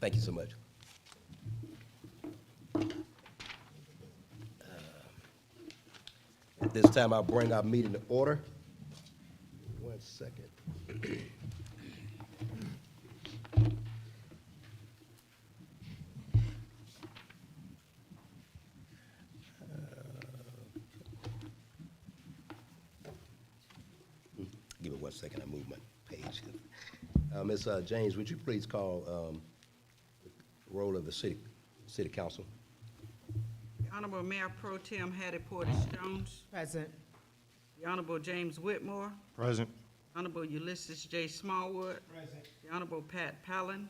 Thank you so much. At this time, I'll bring our meeting to order. 1 second. Give me 1 second, I move my page. Ms. James, would you please call the roll of the city council? The Honorable Mayor Pro Tem Hattie Portis Jones. Present. The Honorable James Whitmore. Present. Honorable Ulysses J. Smallwood. Present. The Honorable Pat Palin.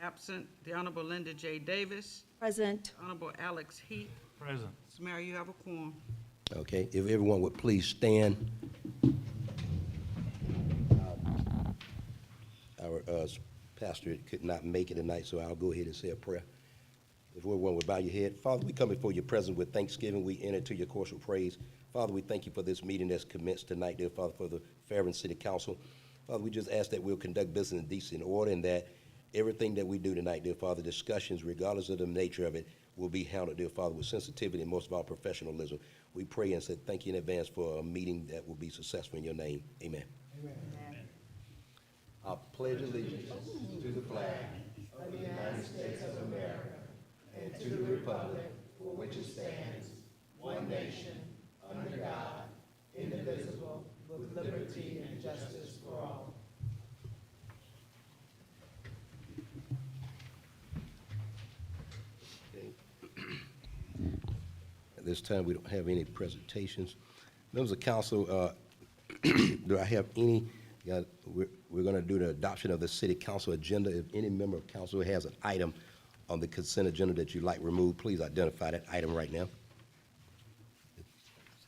Absent. The Honorable Linda J. Davis. Present. Honorable Alex Heath. Present. Mr. Mayor, you have a quorum. Okay, if everyone would please stand. Our pastor could not make it tonight, so I'll go ahead and say a prayer. If everyone would bow your head. Father, we come before your presence with thanksgiving. We enter to your course of praise. Father, we thank you for this meeting that's commenced tonight, dear Father, for the Fairburn City Council. Father, we just ask that we'll conduct business in decent order and that everything that we do tonight, dear Father, discussions, regardless of the nature of it, will be handled, dear Father, with sensitivity and most of all professionalism. We pray and say thank you in advance for a meeting that will be successful in your name. Amen. Amen. I pledge allegiance to the flag of the United States of America and to the republic for which it stands, one nation, under God, indivisible, with liberty and justice for all. At this time, we don't have any presentations. Members of council, do I have any? We're going to do the adoption of the city council agenda. If any member of council has an item on the consent agenda that you'd like removed, please identify that item right now.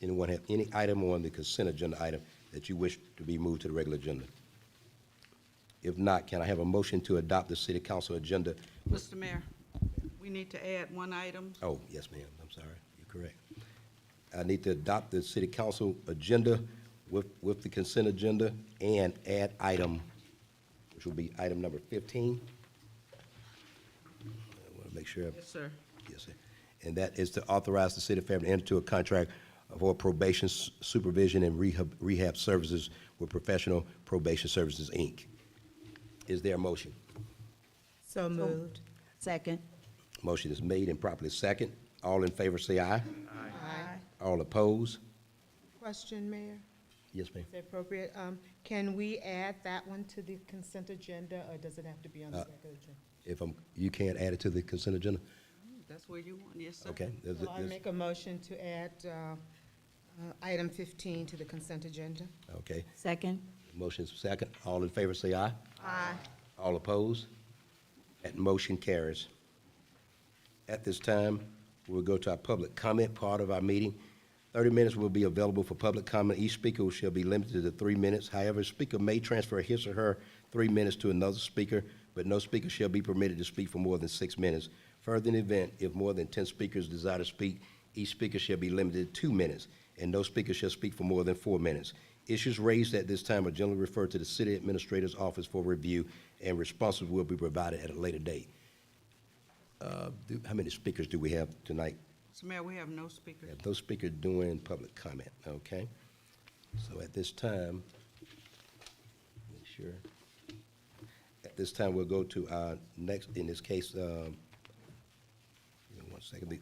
Anyone have any item on the consent agenda item that you wish to be moved to the regular agenda? If not, can I have a motion to adopt the city council agenda? Mr. Mayor, we need to add one item. Oh, yes, ma'am. I'm sorry. You're correct. I need to adopt the city council agenda with the consent agenda and add item, which will be item number 15. I want to make sure. Yes, sir. Yes, sir. And that is to authorize the city of Fairburn to enter into a contract for probation, supervision, and rehab services with Professional Probation Services, Inc. Is there a motion? So moved. Second. Motion is made and properly second. All in favor say aye. Aye. All opposed? Question, Mayor? Yes, ma'am. Is it appropriate? Can we add that one to the consent agenda, or does it have to be on the regular agenda? You can't add it to the consent agenda? That's where you want, yes, sir. Okay. So I make a motion to add item 15 to the consent agenda. Okay. Second. Motion's second. All in favor say aye. Aye. All opposed? That motion carries. At this time, we'll go to our public comment part of our meeting. 30 minutes will be available for public comment. Each speaker shall be limited to 3 minutes. However, a speaker may transfer his or her 3 minutes to another speaker, but no speaker shall be permitted to speak for more than 6 minutes. Further, in the event, if more than 10 speakers desire to speak, each speaker shall be limited to 2 minutes, and no speaker shall speak for more than 4 minutes. Issues raised at this time are generally referred to the city administrator's office for review, and responses will be provided at a later date. How many speakers do we have tonight? Mr. Mayor, we have no speakers. We have no speaker doing public comment, okay? So at this time, make sure. At this time, we'll go to our next, in this case, give me 1 second, the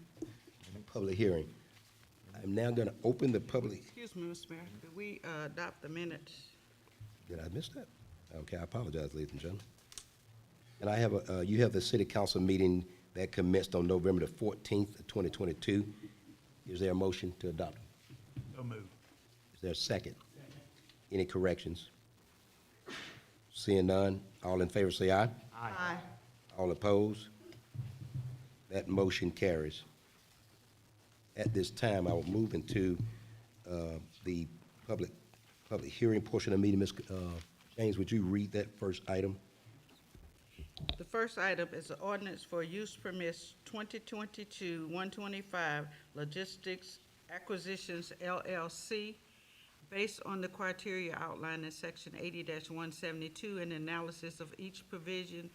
public hearing. I'm now going to open the public. Excuse me, Mr. Mayor, did we adopt the minutes? Did I miss that? Okay, I apologize, ladies and gentlemen. And I have you have the city council meeting that commenced on November the 14th, 2022. Is there a motion to adopt? So moved. Is there a second? Any corrections? Seeing none, all in favor say aye. Aye. All opposed? That motion carries. At this time, I will move into the public hearing portion of the meeting. Ms. James, would you read that first item? The first item is the ordinance for use permits 2022-125 Logistics Acquisitions LLC. Based on the criteria outlined in section 80-172 and analysis of each provision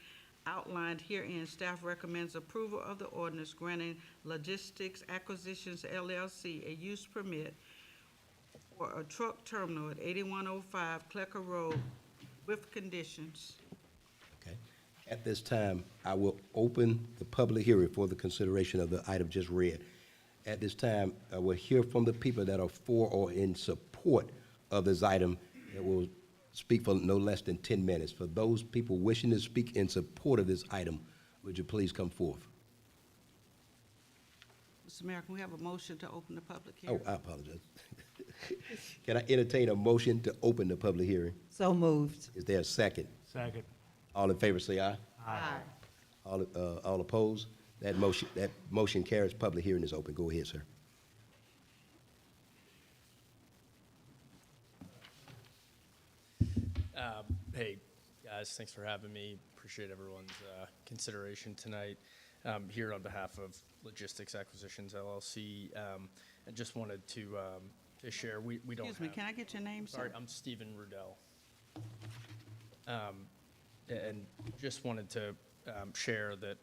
outlined herein, staff recommends approval of the ordinance granting Logistics Acquisitions LLC a use permit for a truck terminal at 8105 Klecker Road with conditions. Okay. At this time, I will open the public hearing for the consideration of the item just read. At this time, I will hear from the people that are for or in support of this item that will speak for no less than 10 minutes. For those people wishing to speak in support of this item, would you please come forth? Mr. Mayor, can we have a motion to open the public Oh, hearing? I apologize. Can I entertain a motion to open the public hearing? So moved. Is there a second? Second. All in favor say aye. Aye. All opposed? That motion carries. Public hearing is open. Go ahead, sir. Hey, guys, thanks for having me. Appreciate everyone's consideration tonight. Here on behalf of Logistics Acquisitions LLC, I just wanted to share, we don't Excuse me, have- can I get your name, sir? Sorry, I'm Stephen Rudell. And just wanted to share that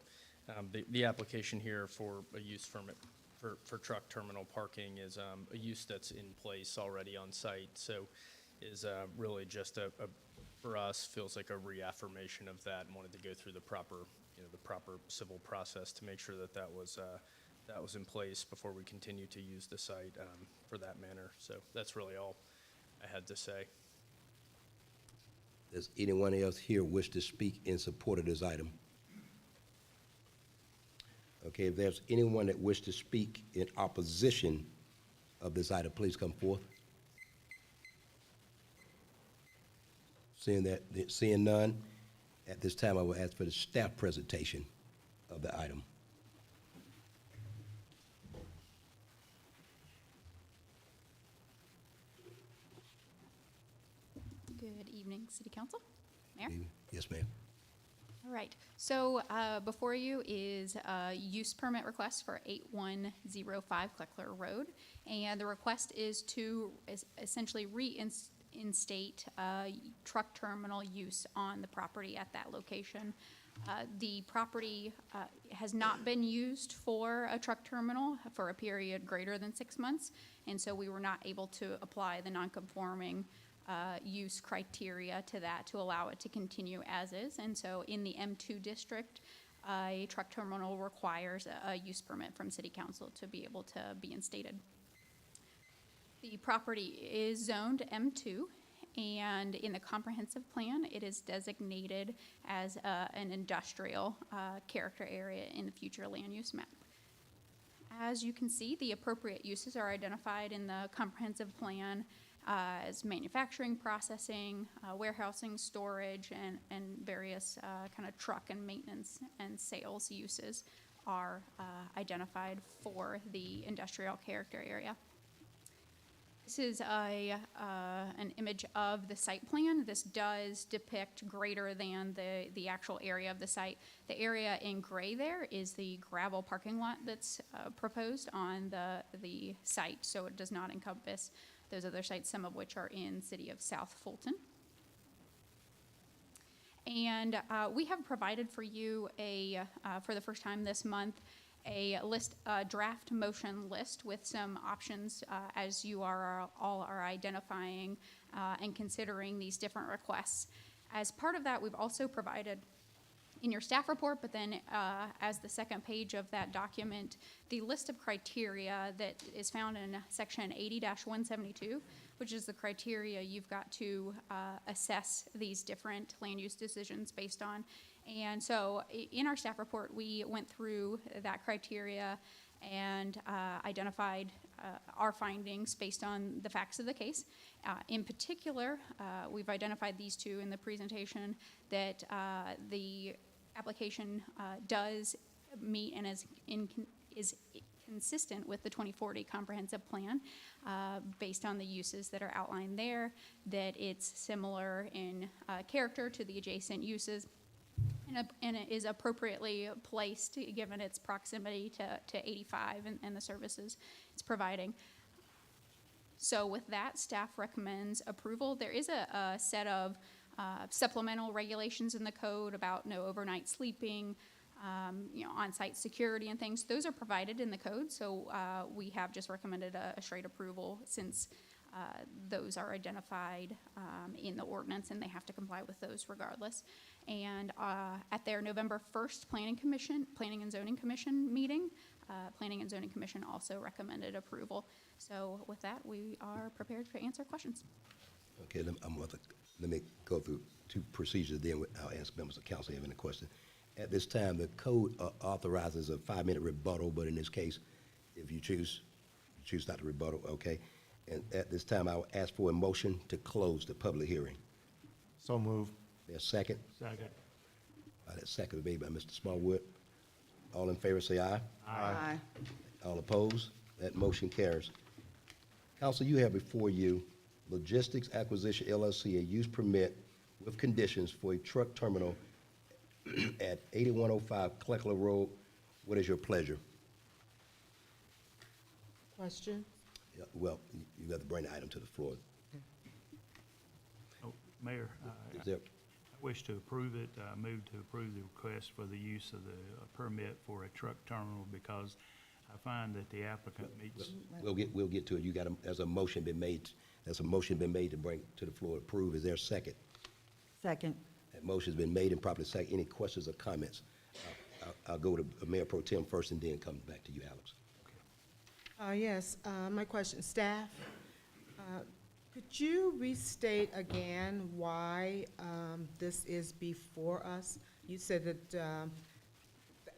the application here for a use permit for truck terminal parking is a use that's in place already on site. So is really just for us, feels like a reaffirmation of that, and wanted to go through the proper civil process to make sure that that was in place before we continue to use the site for that manner. So that's really all I had to say. Does anyone else here wish to speak in support of this item? Okay, if there's anyone that wish to speak in opposition of this item, please come forth. Seeing none, at this time I will ask for the staff presentation of the item. Good evening, City Council. Mayor? Yes, ma'am. All right, so before you is a use permit request for 8105 Kleckler Road. And the request is to essentially reinstate truck terminal use on the property at that location. The property has not been used for a truck terminal for a period greater than 6 months. And so we were not able to apply the non-conforming use criteria to that to allow it to continue as is. And so in the M2 district, a truck terminal requires a use permit from City Council to be able to be instated. The property is zoned M2, and in the comprehensive plan, it is designated as an industrial character area in the future land use map. As you can see, the appropriate uses are identified in the comprehensive plan as manufacturing, processing, warehousing, storage, and various kind of truck and maintenance and sales uses are identified for the industrial character area. This is an image of the site plan. This does depict greater than the actual area of the site. The area in gray there is the gravel parking lot that's proposed on the site, so it does not encompass those other sites, some of which are in city of South Fulton. And we have provided for you for the first time this month, a draft motion list with some options as you all are identifying and considering these different requests. As part of that, we've also provided in your staff report, but then as the second page of that document, the list of criteria that is found in section 80-172, which is the criteria you've got to assess these different land use decisions based on. And so in our staff report, we went through that criteria and identified our findings based on the facts of the case. In particular, we've identified these two in the presentation, that the application does meet and is consistent with the 2040 comprehensive plan based on the uses that are outlined there, that it's similar in character to the adjacent uses, and it is appropriately placed given its proximity to 85 and the services it's providing. So with that, staff recommends approval. There is a set of supplemental regulations in the code about no overnight sleeping, on-site security and things. Those are provided in the code, so we have just recommended a straight approval since those are identified in the ordinance, and they have to comply with those regardless. And at their November 1st Planning and Zoning Commission meeting, Planning and Zoning Commission also recommended approval. So with that, we are prepared to answer questions. Okay, let me go through two procedures, then I'll ask members of council if they have any questions. At this time, the code authorizes a 5-minute rebuttal, but in this case, if you choose not to rebuttal, okay? And at this time, I will ask for a motion to close the public hearing. So moved. There's a second? Second. That second is made by Mr. Smallwood. All in favor, say aye. Aye. All opposed? That motion carries. Council, you have before you Logistics Acquisition LLC, a use permit with conditions for a truck terminal at 8105 Kleckler Road. What is your pleasure? Question? Yeah, well, you have to bring the item to the floor. Oh, Mayor, Is there, I wish to approve it. I move to approve the request for the use of the permit for a truck terminal because I find that the applicant meets. we'll get to it. There's a motion been made to bring to the floor to approve. Is there a second? Second. That motion's been made and properly second. Any questions or comments? I'll go to Mayor Pro Tem first and then come back to you, Alex. Yes, my question, staff, could you restate again why this is before us? You said that,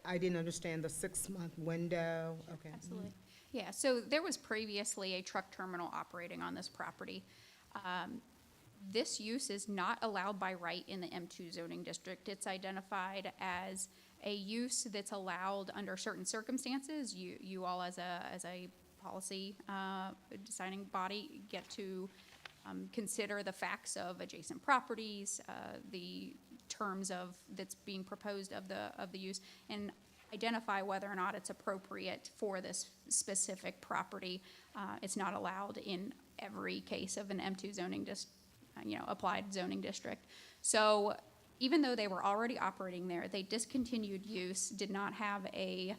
I didn't understand the 6-month window, okay. Absolutely. Yeah, so there was previously a truck terminal operating on this property. This use is not allowed by right in the M2 zoning district. It's identified as a use that's allowed under certain circumstances. You all as a policy deciding body get to consider the facts of adjacent properties, the terms of that's being proposed of the use, and identify whether or not it's appropriate for this specific property. It's not allowed in every case of an M2 zoning applied zoning district. So even though they were already operating there, they discontinued use, did not have an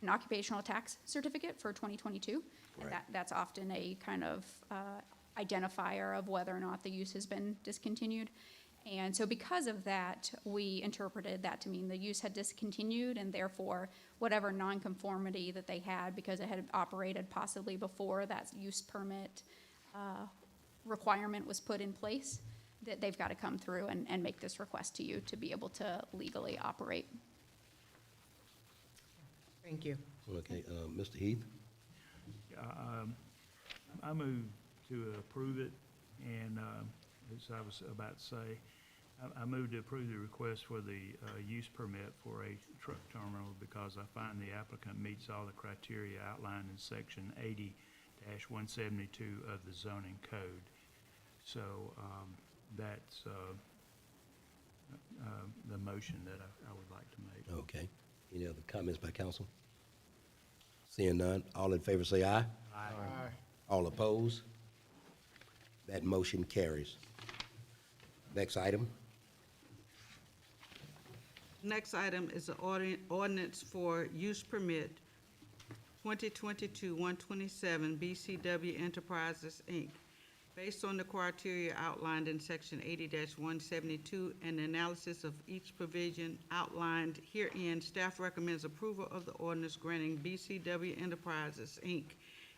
occupational tax certificate for 2022. And Right. that's often a kind of identifier of whether or not the use has been discontinued. And so because of that, we interpreted that to mean the use had discontinued, and therefore whatever nonconformity that they had because it had operated possibly before that use permit requirement was put in place, that they've got to come through and make this request to you to be able to legally operate. Thank you. Okay, Mr. Heath? I move to approve it, and as I was about to say, I move to approve the request for the use permit for a truck terminal because I find the applicant meets all the criteria outlined in section 80-172 of the zoning code. So that's the motion that I would like to make. Okay. Any other comments by council? Seeing none, all in favor say aye. Aye. All opposed? That motion carries. Next item. Next item is the ordinance for use permit 2022-127 BCW Enterprises, Inc. Based on the criteria outlined in section 80-172 and the analysis of each provision outlined herein, staff recommends approval of the ordinance granting BCW Enterprises, Inc.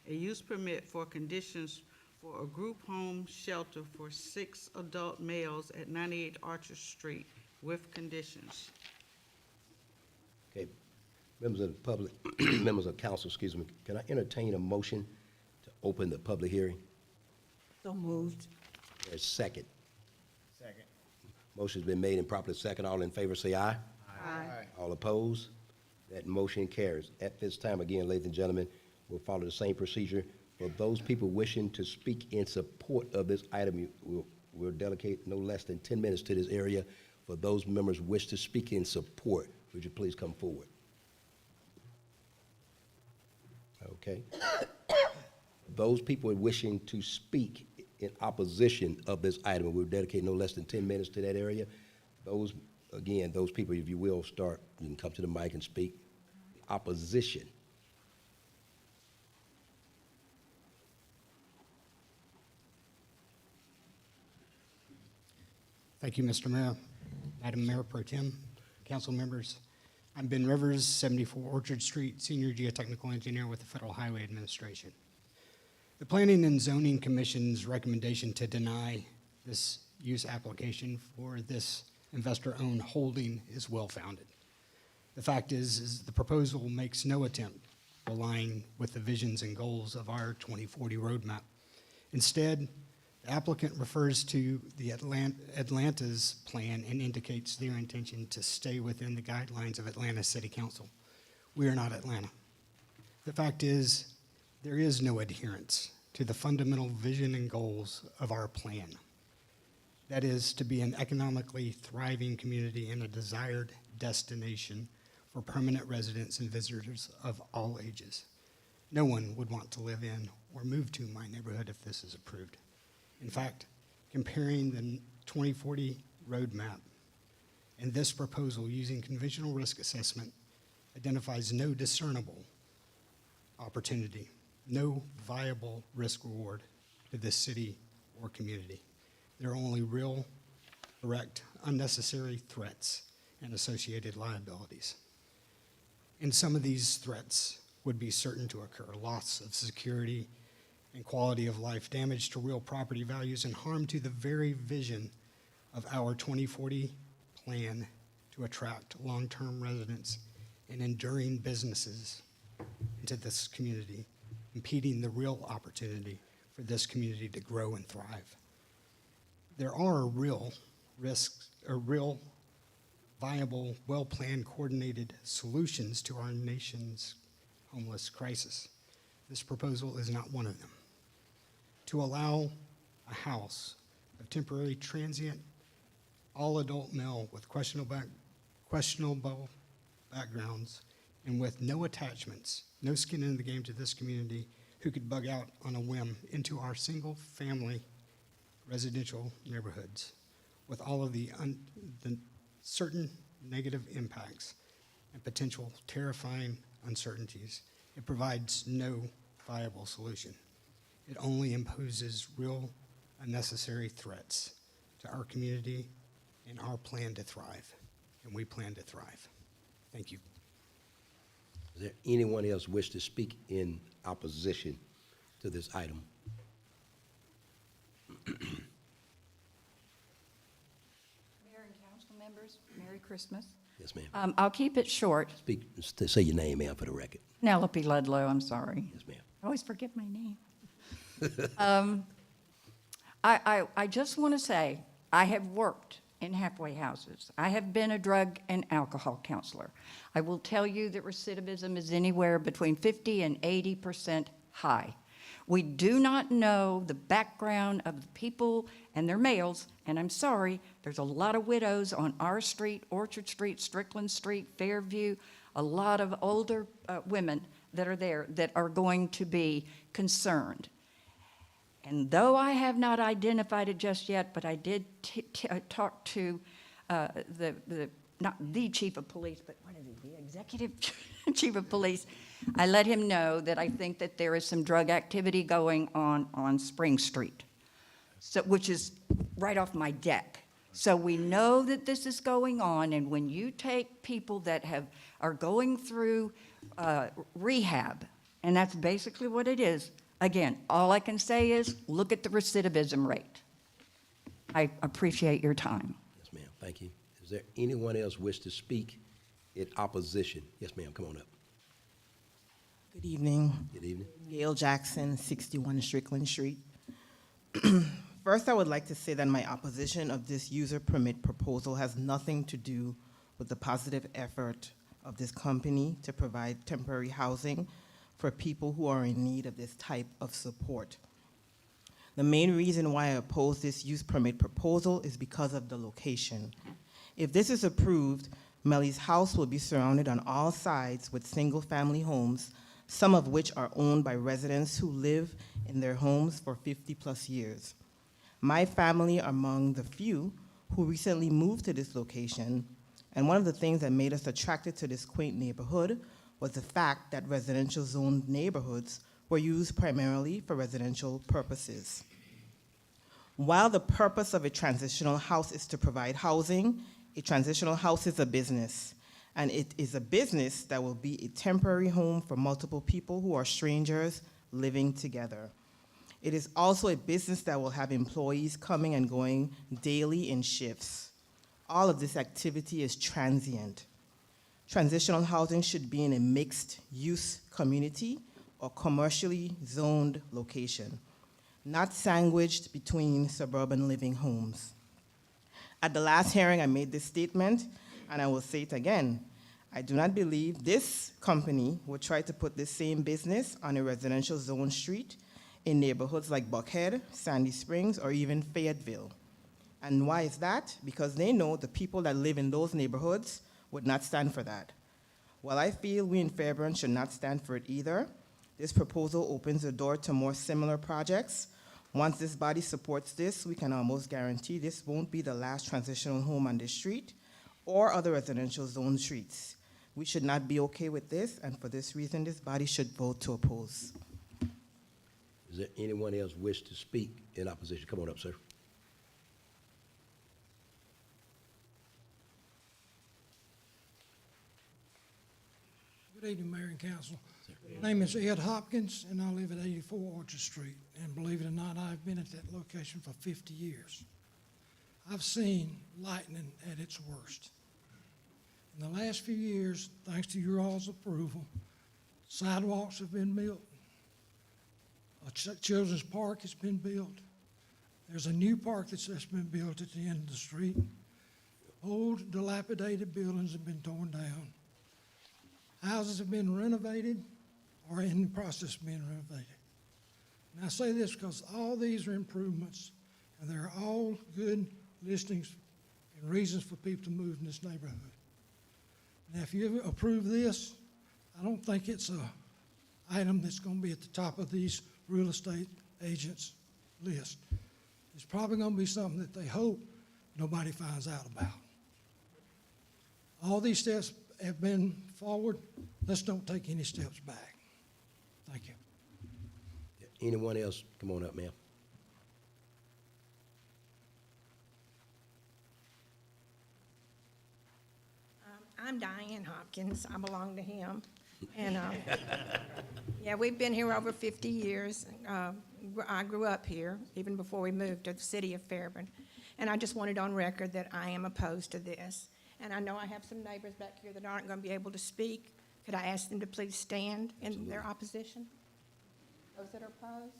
a use permit for conditions for a group home shelter for 6 adult males at 98 Archer Street with conditions. Okay. Members of the public, members of council, excuse me, can I entertain a motion to open the public hearing? So moved. There's second. Second. Motion's been made and properly second. All in favor say aye. Aye. All opposed? That motion carries. At this time, again, ladies and gentlemen, we'll follow the same procedure. For those people wishing to speak in support of this item, we'll dedicate no less than 10 minutes to this area. For those members who wish to speak in support, would you please come forward? Okay. Those people wishing to speak in opposition of this item. We'll dedicate no less than 10 minutes to that area. Those, again, those people, if you will, you can come to the mic and speak. Opposition. Thank you, Mr. Mayor, Madam Mayor Pro Tem, council members. I'm Ben Rivers, 74 Orchard Street, Senior Geotechnical Engineer with the Federal Highway Administration. The Planning and Zoning Commission's recommendation to deny this use application for this investor-owned holding is well-founded. The fact is the proposal makes no attempt to align with the visions and goals of our 2040 roadmap. Instead, the applicant refers to the Atlanta's plan and indicates their intention to stay within the guidelines of Atlanta City Council. We are not Atlanta. The fact is, there is no adherence to the fundamental vision and goals of our plan. That is, to be an economically thriving community and a desired destination for permanent residents and visitors of all ages. No one would want to live in or move to my neighborhood if this is approved. In fact, comparing the 2040 roadmap and this proposal using conventional risk assessment identifies no discernible opportunity, no viable risk reward to this city or community. There are only real, direct, unnecessary threats and associated liabilities. And some of these threats would be certain to occur: loss of security and quality of life, damage to real property values, and harm to the very vision of our 2040 plan to attract long-term residents and enduring businesses into this community, impeding the real opportunity for this community to grow and thrive. There are real risks, or real viable, well-planned, coordinated solutions to our nation's homeless crisis. This proposal is not one of them. To allow a house of temporary transient, all-adult male with questionable backgrounds and with no attachments, no skin in the game to this community, who could bug out on a whim into our single-family residential neighborhoods with all of the certain negative impacts and potential terrifying uncertainties. It provides no viable solution. It only imposes real unnecessary threats to our community and our plan to thrive, and we plan to thrive. Thank you. Is there anyone else wish to speak in opposition to this item? Mayor and council members, Merry Christmas. Yes, ma'am. I'll keep it short. Say your name, ma'am, for the record. Penelope Ludlow, I'm sorry. Yes, ma'am. I always forget my name. I just want to say, I have worked in halfway houses. I have been a drug and alcohol counselor. I will tell you that recidivism is anywhere between 50 and 80% high. We do not know the background of the people and their males, and I'm sorry, there's a lot of widows on our street, Orchard Street, Strickland Street, Fairview, a lot of older women that are there that are going to be concerned. And though I have not identified it just yet, but I did talk to not the chief of police, but what is he, the executive chief of police. I let him know that I think that there is some drug activity going on Spring Street, so, which is right off my deck. So we know that this is going on, and when you take people that are going through rehab, and that's basically what it is. Again, all I can say is look at the recidivism rate. I appreciate your time. Yes, ma'am. Thank you. Is there anyone else wish to speak in opposition? Yes, ma'am. Come on up. Good evening. Good evening. Gail Jackson, 61 Strickland Street. First, I would like to say that my opposition of this user permit proposal has nothing to do with the positive effort of this company to provide temporary housing for people who are in need of this type of support. The main reason why I oppose this use permit proposal is because of the location. If this is approved, Melly's house will be surrounded on all sides with single-family homes, some of which are owned by residents who live in their homes for 50-plus years. My family are among the few who recently moved to this location, and one of the things that made us attracted to this quaint neighborhood was the fact that residential zoned neighborhoods were used primarily for residential purposes. While the purpose of a transitional house is to provide housing, a transitional house is a business, and it is a business that will be a temporary home for multiple people who are strangers living together. It is also a business that will have employees coming and going daily in shifts. All of this activity is transient. Transitional housing should be in a mixed-use community or commercially zoned location, not sandwiched between suburban living homes. At the last hearing, I made this statement, and I will say it again. I do not believe this company would try to put this same business on a residential zone street in neighborhoods like Buckhead, Sandy Springs, or even Fayetteville. And why is that? Because they know the people that live in those neighborhoods would not stand for that. While I feel we in Fairburn should not stand for it either, this proposal opens the door to more similar projects. Once this body supports this, we can almost guarantee this won't be the last transitional home on this street or other residential zone streets. We should not be okay with this, and for this reason, this body should vote to oppose. Is there anyone else wish to speak in opposition? Come on up, sir. Good evening, Mayor and Council. My name is Ed Hopkins, and I live at 84 Orchard Street. And believe it or not, I've been at that location for 50 years. I've seen lightning at its worst. In the last few years, thanks to your all's approval, sidewalks have been built. A children's park has been built. There's a new park that's just been built at the end of the street. Old dilapidated buildings have been torn down. Houses have been renovated or in the process of being renovated. And I say this because all these are improvements, and they're all good listings and reasons for people to move in this neighborhood. Now, if you approve this, I don't think it's an item that's going to be at the top of these real estate agents' list. It's probably going to be something that they hope nobody finds out about. All these steps have been forward. Let's don't take any steps back. Thank you. Anyone else? Come on up, ma'am. I'm Diane Hopkins. I belong to him. And, yeah, we've been here over 50 years. I grew up here, even before we moved to the city of Fairburn. And I just wanted on record that I am opposed to this. And I know I have some neighbors back here that aren't going to be able to speak. Could I ask them to please stand in their opposition? Those that are opposed?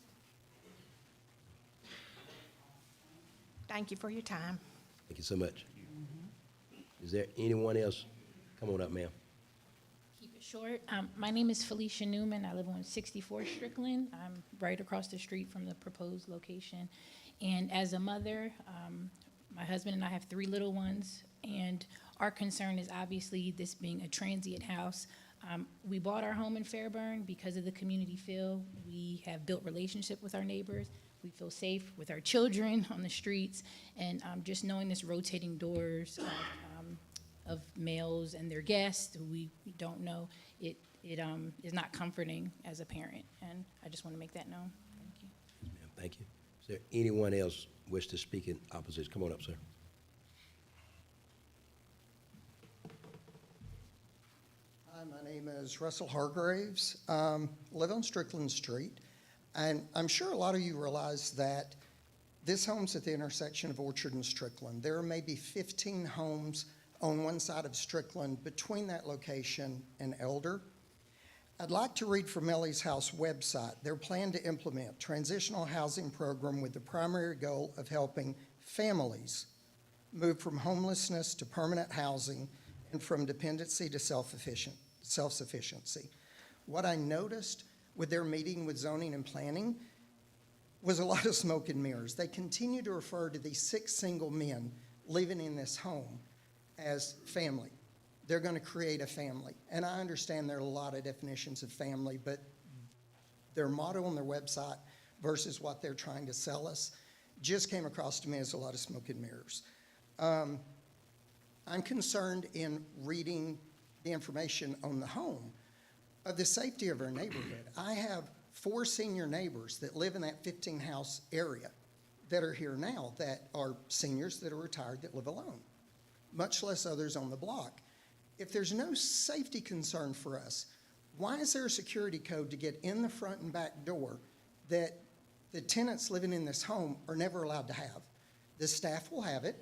Thank you for your time. Thank you so much. Is there anyone else? Come on up, ma'am. Keep it short. My name is Felicia Newman. I live on 64 Strickland. I'm right across the street from the proposed location. And as a mother, my husband and I have 3 little ones, and our concern is obviously this being a transient house. We bought our home in Fairburn because of the community feel. We have built relationship with our neighbors. We feel safe with our children on the streets, and just knowing this rotating doors of males and their guests who we don't know, it is not comforting as a parent, and I just want to make that known. Thank you. Yes, ma'am. Thank you. Is there anyone else wish to speak in opposition? Come on up, sir. Hi, my name is Russell Hargraves. Live on Strickland Street, and I'm sure a lot of you realize that this home's at the intersection of Orchard and Strickland. There are maybe 15 homes on one side of Strickland between that location and Elder. I'd like to read from Ellie's House website. Their plan to implement transitional housing program with the primary goal of helping families move from homelessness to permanent housing and from dependency to self-sufficiency. What I noticed with their meeting with zoning and planning was a lot of smoke and mirrors. They continue to refer to these 6 single men living in this home as family. They're going to create a family. And I understand there are a lot of definitions of family, but their motto on their website versus what they're trying to sell us just came across to me as a lot of smoke and mirrors. I'm concerned in reading the information on the home of the safety of our neighborhood. I have 4 senior neighbors that live in that 15-house area that are here now that are seniors that are retired that live alone, much less others on the block. If there's no safety concern for us, why is there a security code to get in the front and back door that the tenants living in this home are never allowed to have? The staff will have it.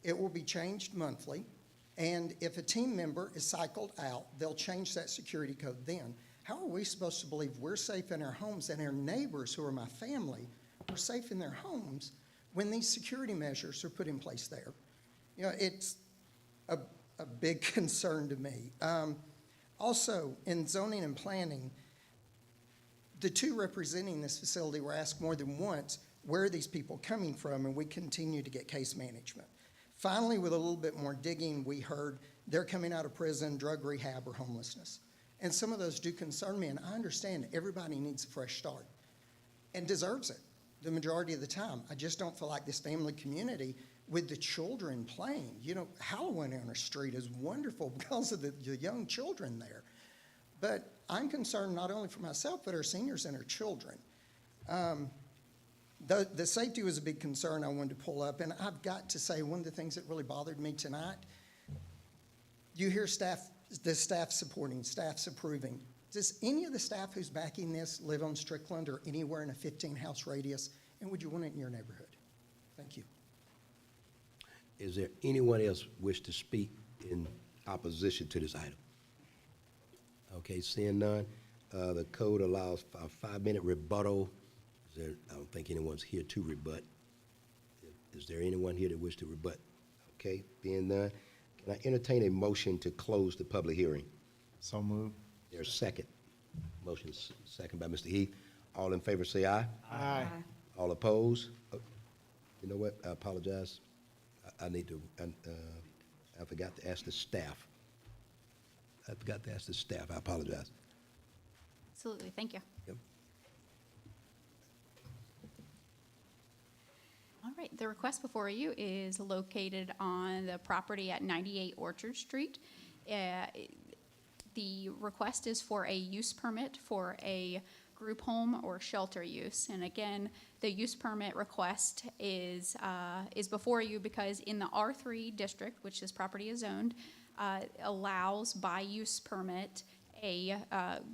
It will be changed monthly. And if a team member is cycled out, they'll change that security code then. How are we supposed to believe we're safe in our homes and our neighbors, who are my family, are safe in their homes when these security measures are put in place there? You know, it's a big concern to me. Also, in zoning and planning, the 2 representing this facility were asked more than once, where are these people coming from? And we continue to get case management. Finally, with a little bit more digging, we heard they're coming out of prison, drug rehab, or homelessness. And some of those do concern me, and I understand everybody needs a fresh start and deserves it the majority of the time. I just don't feel like this family community with the children playing. You know, Halloween on our street is wonderful because of the young children there. But I'm concerned not only for myself, but our seniors and our children. The safety was a big concern I wanted to pull up, and I've got to say, one of the things that really bothered me tonight, you hear the staff supporting, staff's approving. Does any of the staff who's backing this live on Strickland or anywhere in a 15-house radius, and would you want it in your neighborhood? Thank you. Is there anyone else wish to speak in opposition to this item? Okay, seeing none, the code allows a 5-minute rebuttal. I don't think anyone's here to rebut. Is there anyone here that wish to rebut? Okay, being none, can I entertain a motion to close the public hearing? So moved. There's a second. Motion second by Mr. Heath. All in favor say aye. Aye. All opposed? You know what? I apologize. I need to, I forgot to ask the staff. I apologize. Absolutely, thank you. Yep. All right, the request before you is located on the property at 98 Orchard Street. The request is for a use permit for a group home or shelter use. And again, the use permit request is before you because in the R3 district, which this property is zoned, allows by use permit a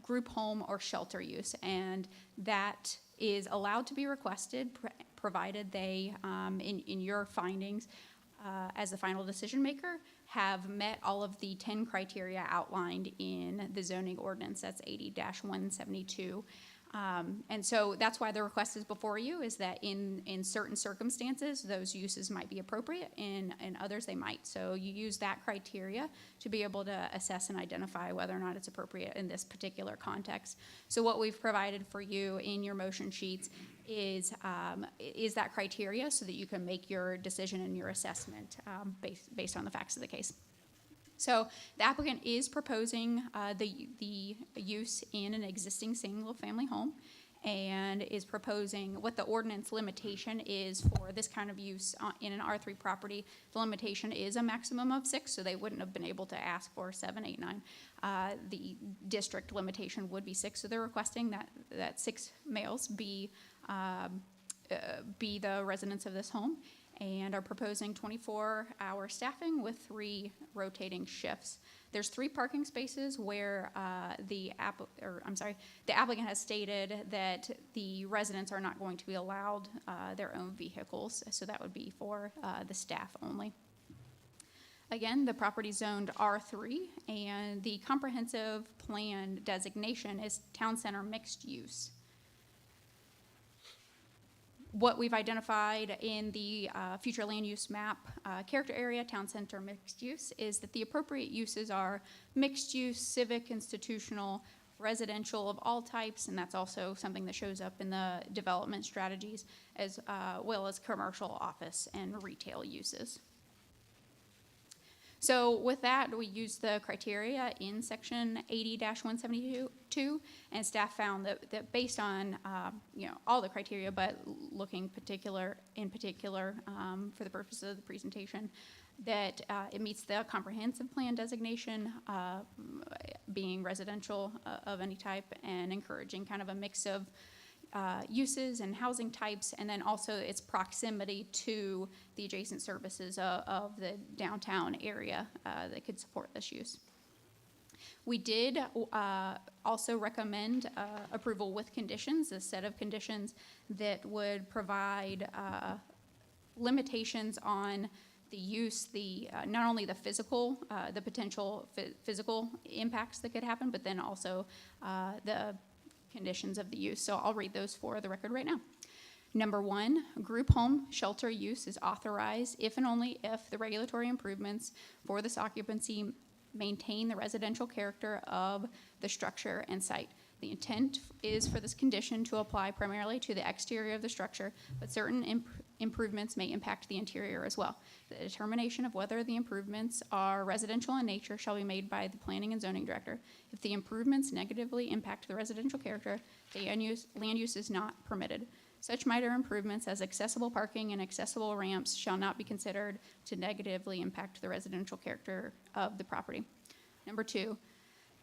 group home or shelter use. And that is allowed to be requested provided they, in your findings, as the final decision maker, have met all of the 10 criteria outlined in the zoning ordinance. That's 80-172. And so that's why the request is before you, is that in certain circumstances, those uses might be appropriate, in others they might. So you use that criteria to be able to assess and identify whether or not it's appropriate in this particular context. So what we've provided for you in your motion sheets is that criteria so that you can make your decision and your assessment based on the facts of the case. So the applicant is proposing the use in an existing single-family home and is proposing what the ordinance limitation is for this kind of use in an R3 property. The limitation is a maximum of 6, so they wouldn't have been able to ask for 7, 8, 9. The district limitation would be 6, so they're requesting that 6 males be the residents of this home, and are proposing 24-hour staffing with 3 rotating shifts. There's 3 parking spaces where the applicant has stated that the residents are not going to be allowed their own vehicles, so that would be for the staff only. Again, the property zoned R3, and the comprehensive plan designation is town center mixed use. What we've identified in the future land use map character area, town center mixed use, is that the appropriate uses are mixed use, civic, institutional, residential of all types, and that's also something that shows up in the development strategies, as well as commercial, office, and retail uses. So with that, we used the criteria in section 80-172, and staff found that based on, all the criteria, but looking in particular for the purpose of the presentation, that it meets the comprehensive plan designation, being residential of any type, and encouraging kind of a mix of uses and housing types, and then also its proximity to the adjacent services of the downtown area that could support this use. We did also recommend approval with conditions, a set of conditions that would provide limitations on the use, not only the physical, the potential physical impacts that could happen, but then also the conditions of the use. So I'll read those for the record right now. Number 1, group home shelter use is authorized if and only if the regulatory improvements for this occupancy maintain the residential character of the structure and site. The intent is for this condition to apply primarily to the exterior of the structure, but certain improvements may impact the interior as well. The determination of whether the improvements are residential in nature shall be made by the planning and zoning director. If the improvements negatively impact the residential character, the land use is not permitted. Such minor improvements as accessible parking and accessible ramps shall not be considered to negatively impact the residential character of the property. Number 2,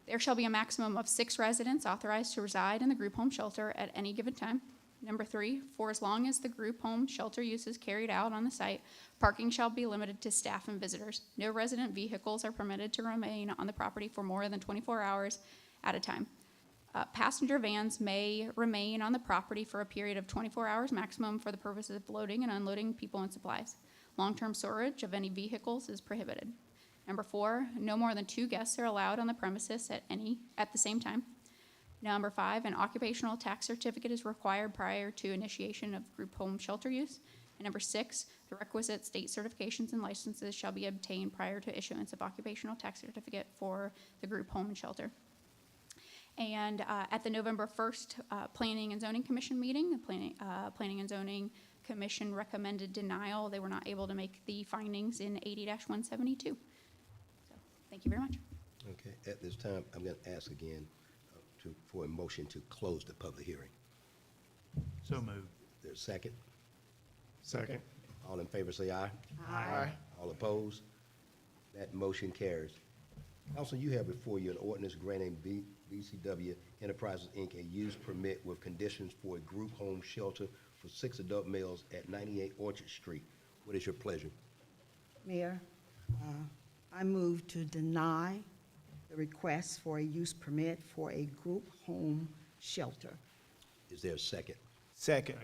there shall be a maximum of 6 residents authorized to reside in the group home shelter at any given time. Number 3, for as long as the group home shelter use is carried out on the site, parking shall be limited to staff and visitors. No resident vehicles are permitted to remain on the property for more than 24 hours at a time. Passenger vans may remain on the property for a period of 24 hours maximum for the purposes of loading and unloading people and supplies. Long-term storage of any vehicles is prohibited. Number 4, no more than 2 guests are allowed on the premises at the same time. Number 5, an occupational tax certificate is required prior to initiation of group home shelter use. And number 6, the requisite state certifications and licenses shall be obtained prior to issuance of occupational tax certificate for the group home and shelter. And at the November 1st Planning and Zoning Commission meeting, the Planning and Zoning Commission recommended denial. They were not able to make the findings in 80-172. So, thank you very much. Okay, at this time, I'm going to ask again for a motion to close the public hearing. So moved. There's a second? Second. All in favor say aye. Aye. All opposed? That motion carries. Council, you have before you an ordinance granting BCW Enterprises, Inc. a use permit with conditions for a group home shelter for 6 adult males at 98 Orchard Street. What is your pleasure? Mayor, I move to deny the request for a use permit for a group home shelter. Is there a second? Second.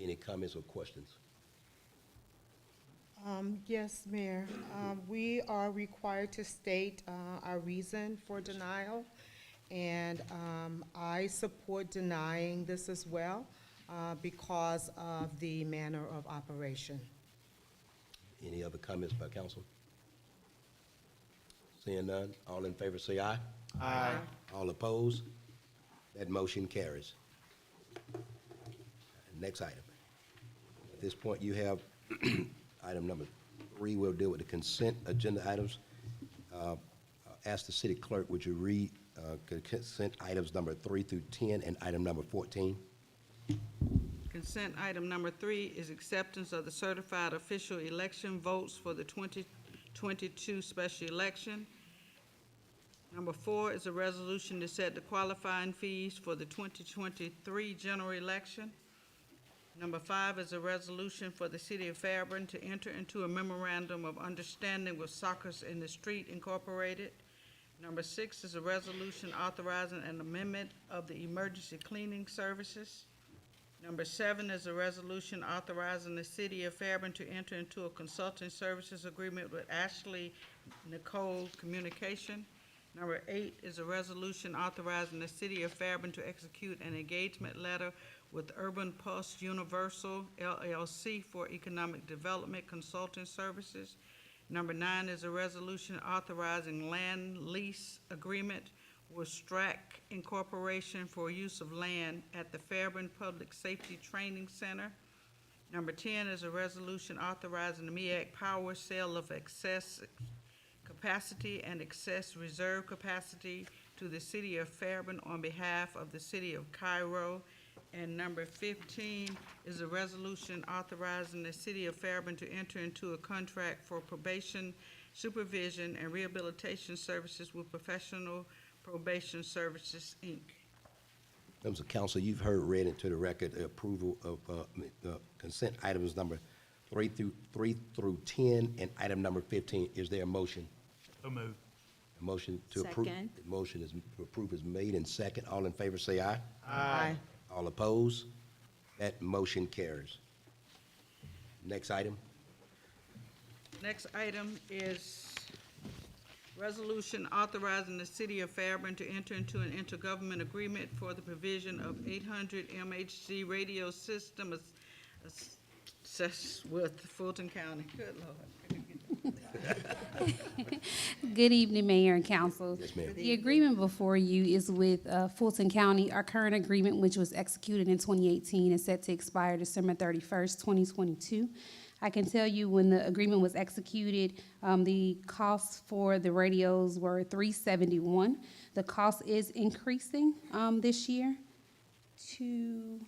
Any comments or questions? Yes, Mayor. We are required to state our reason for denial, and I support denying this as well because of the manner of operation. Any other comments by council? Seeing none, all in favor say aye. Aye. All opposed? That motion carries. Next item. At this point, you have item number 3. We'll deal with the consent agenda items. Ask the city clerk, would you read consent items number 3 through 10 and item number 14? Consent item number 3 is acceptance of the certified official election votes for the 2022 special election. Number 4 is a resolution to set the qualifying fees for the 2023 general election. Number 5 is a resolution for the city of Fairburn to enter into a memorandum of understanding with Soccer's in the Street Incorporated. Number 6 is a resolution authorizing an amendment of the emergency cleaning services. Number 7 is a resolution authorizing the city of Fairburn to enter into a consulting services agreement with Ashley Nicole Communication. Number 8 is a resolution authorizing the city of Fairburn to execute an engagement letter with Urban Pulse Universal LLC for economic development consulting services. Number 9 is a resolution authorizing land lease agreement with STRAC Incorporation for use of land at the Fairburn Public Safety Training Center. Number 10 is a resolution authorizing the MEAC Power sale of excess capacity and excess reserve capacity to the city of Fairburn on behalf of the city of Cairo. And number 15 is a resolution authorizing the city of Fairburn to enter into a contract for probation, supervision, and rehabilitation services with Professional Probation Services, Inc. Members of council, you've heard read into the record the approval of consent items number 3 through 10 and item number 15. Is there a motion? So moved. A motion to approve. Second. The motion is to approve is made and second. All in favor say aye. Aye. All opposed? That motion carries. Next item. Next item is resolution authorizing the city of Fairburn to enter into an intergovernment agreement for the provision of 800 MHz radio system with Fulton County. Good Lord. Good evening, Mayor and Council. Yes, ma'am. The agreement before you is with Fulton County. Our current agreement, which was executed in 2018, is set to expire December 31st, 2022. I can tell you when the agreement was executed, the costs for the radios were $371. The cost is increasing this year to,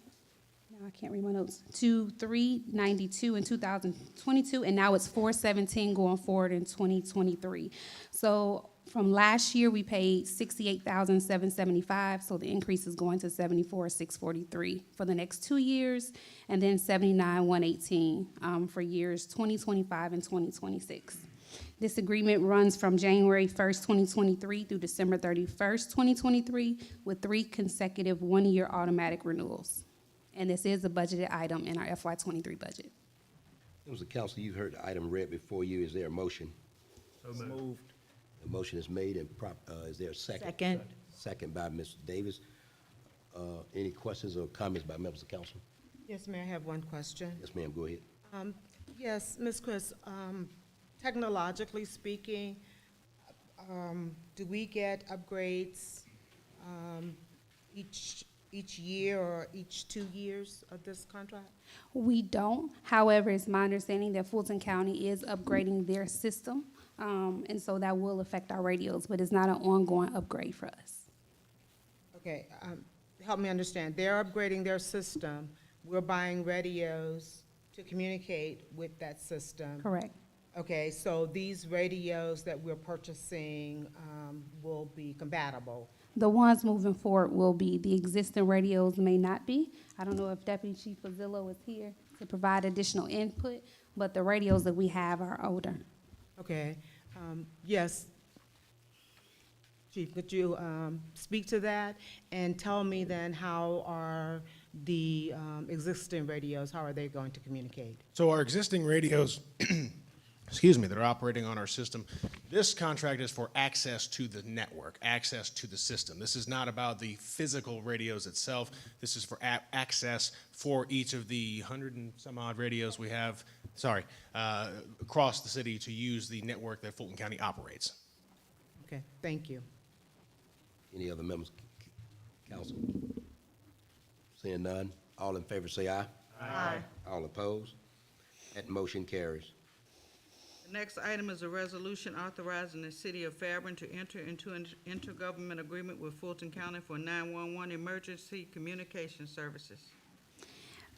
now I can't read my notes, to $392 in 2022, and now it's $417 going forward in 2023. So from last year, we paid $68,775, so the increase is going to $74,643 for the next 2 years, and then $79,118 for years 2025 and 2026. This agreement runs from January 1st, 2023 through December 31st, 2023, with 3 consecutive one-year automatic renewals. And this is a budgeted item in our FY23 budget. Members of council, you've heard the item read before you. Is there a motion? So moved. The motion is made and is there a second? Second. Second by Mr. Davis. Any questions or comments by members of council? Yes, Mayor, I have one question. Yes, ma'am, go ahead. Yes, Ms. Chris, technologically speaking, do we get upgrades each year or each 2 years of this contract? We don't. However, it's my understanding that Fulton County is upgrading their system, and so that will affect our radios, but it's not an ongoing upgrade for us. Okay, help me understand. They're upgrading their system. We're buying radios to communicate with that system. Correct. Okay, so these radios that we're purchasing will be compatible. The ones moving forward will be. The existing radios may not be. I don't know if Deputy Chief Fazillo is here to provide additional input, but the radios that we have are older. Okay, yes. Chief, could you speak to that and tell me then how are the existing radios, how are they going to communicate? So our existing radios, excuse me, that are operating on our system, this contract is for access to the network, access to the system. This is not about the physical radios itself. This is for access for each of the 100 and some odd radios we have, across the city to use the network that Fulton County operates. Okay, thank you. Any other members of council? Seeing none, all in favor say aye. Aye. All opposed? That motion carries. The next item is a resolution authorizing the city of Fairburn to enter into an intergovernment agreement with Fulton County for 911 emergency communication services.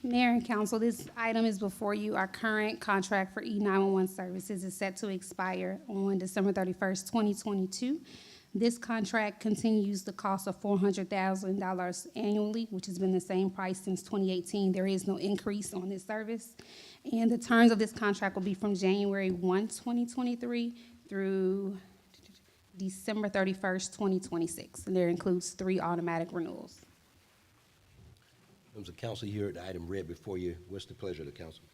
Mayor and Council, this item is before you. Our current contract for E911 services is set to expire on December 31st, 2022. This contract continues the cost of $400,000 annually, which has been the same price since 2018. There is no increase on this service. And the terms of this contract will be from January 1, 2023 through December 31st, 2026. And there includes 3 automatic renewals. Members of council, you heard the item read before you. What's the pleasure of the council?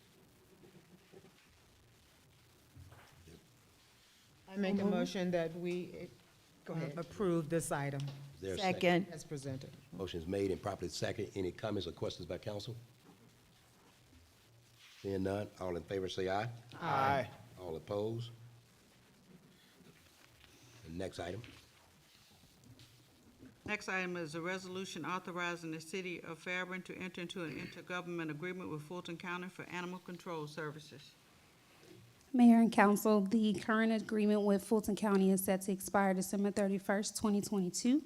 I make a motion that we approve this item Is there a second? as presented. Motion is made and properly second. Any comments or questions by council? Seeing none, all in favor say aye. Aye. All opposed? The next item. Next item is a resolution authorizing the city of Fairburn to enter into an intergovernment agreement with Fulton County for animal control services. Mayor and council, the current agreement with Fulton County is set to expire December 31st, 2022.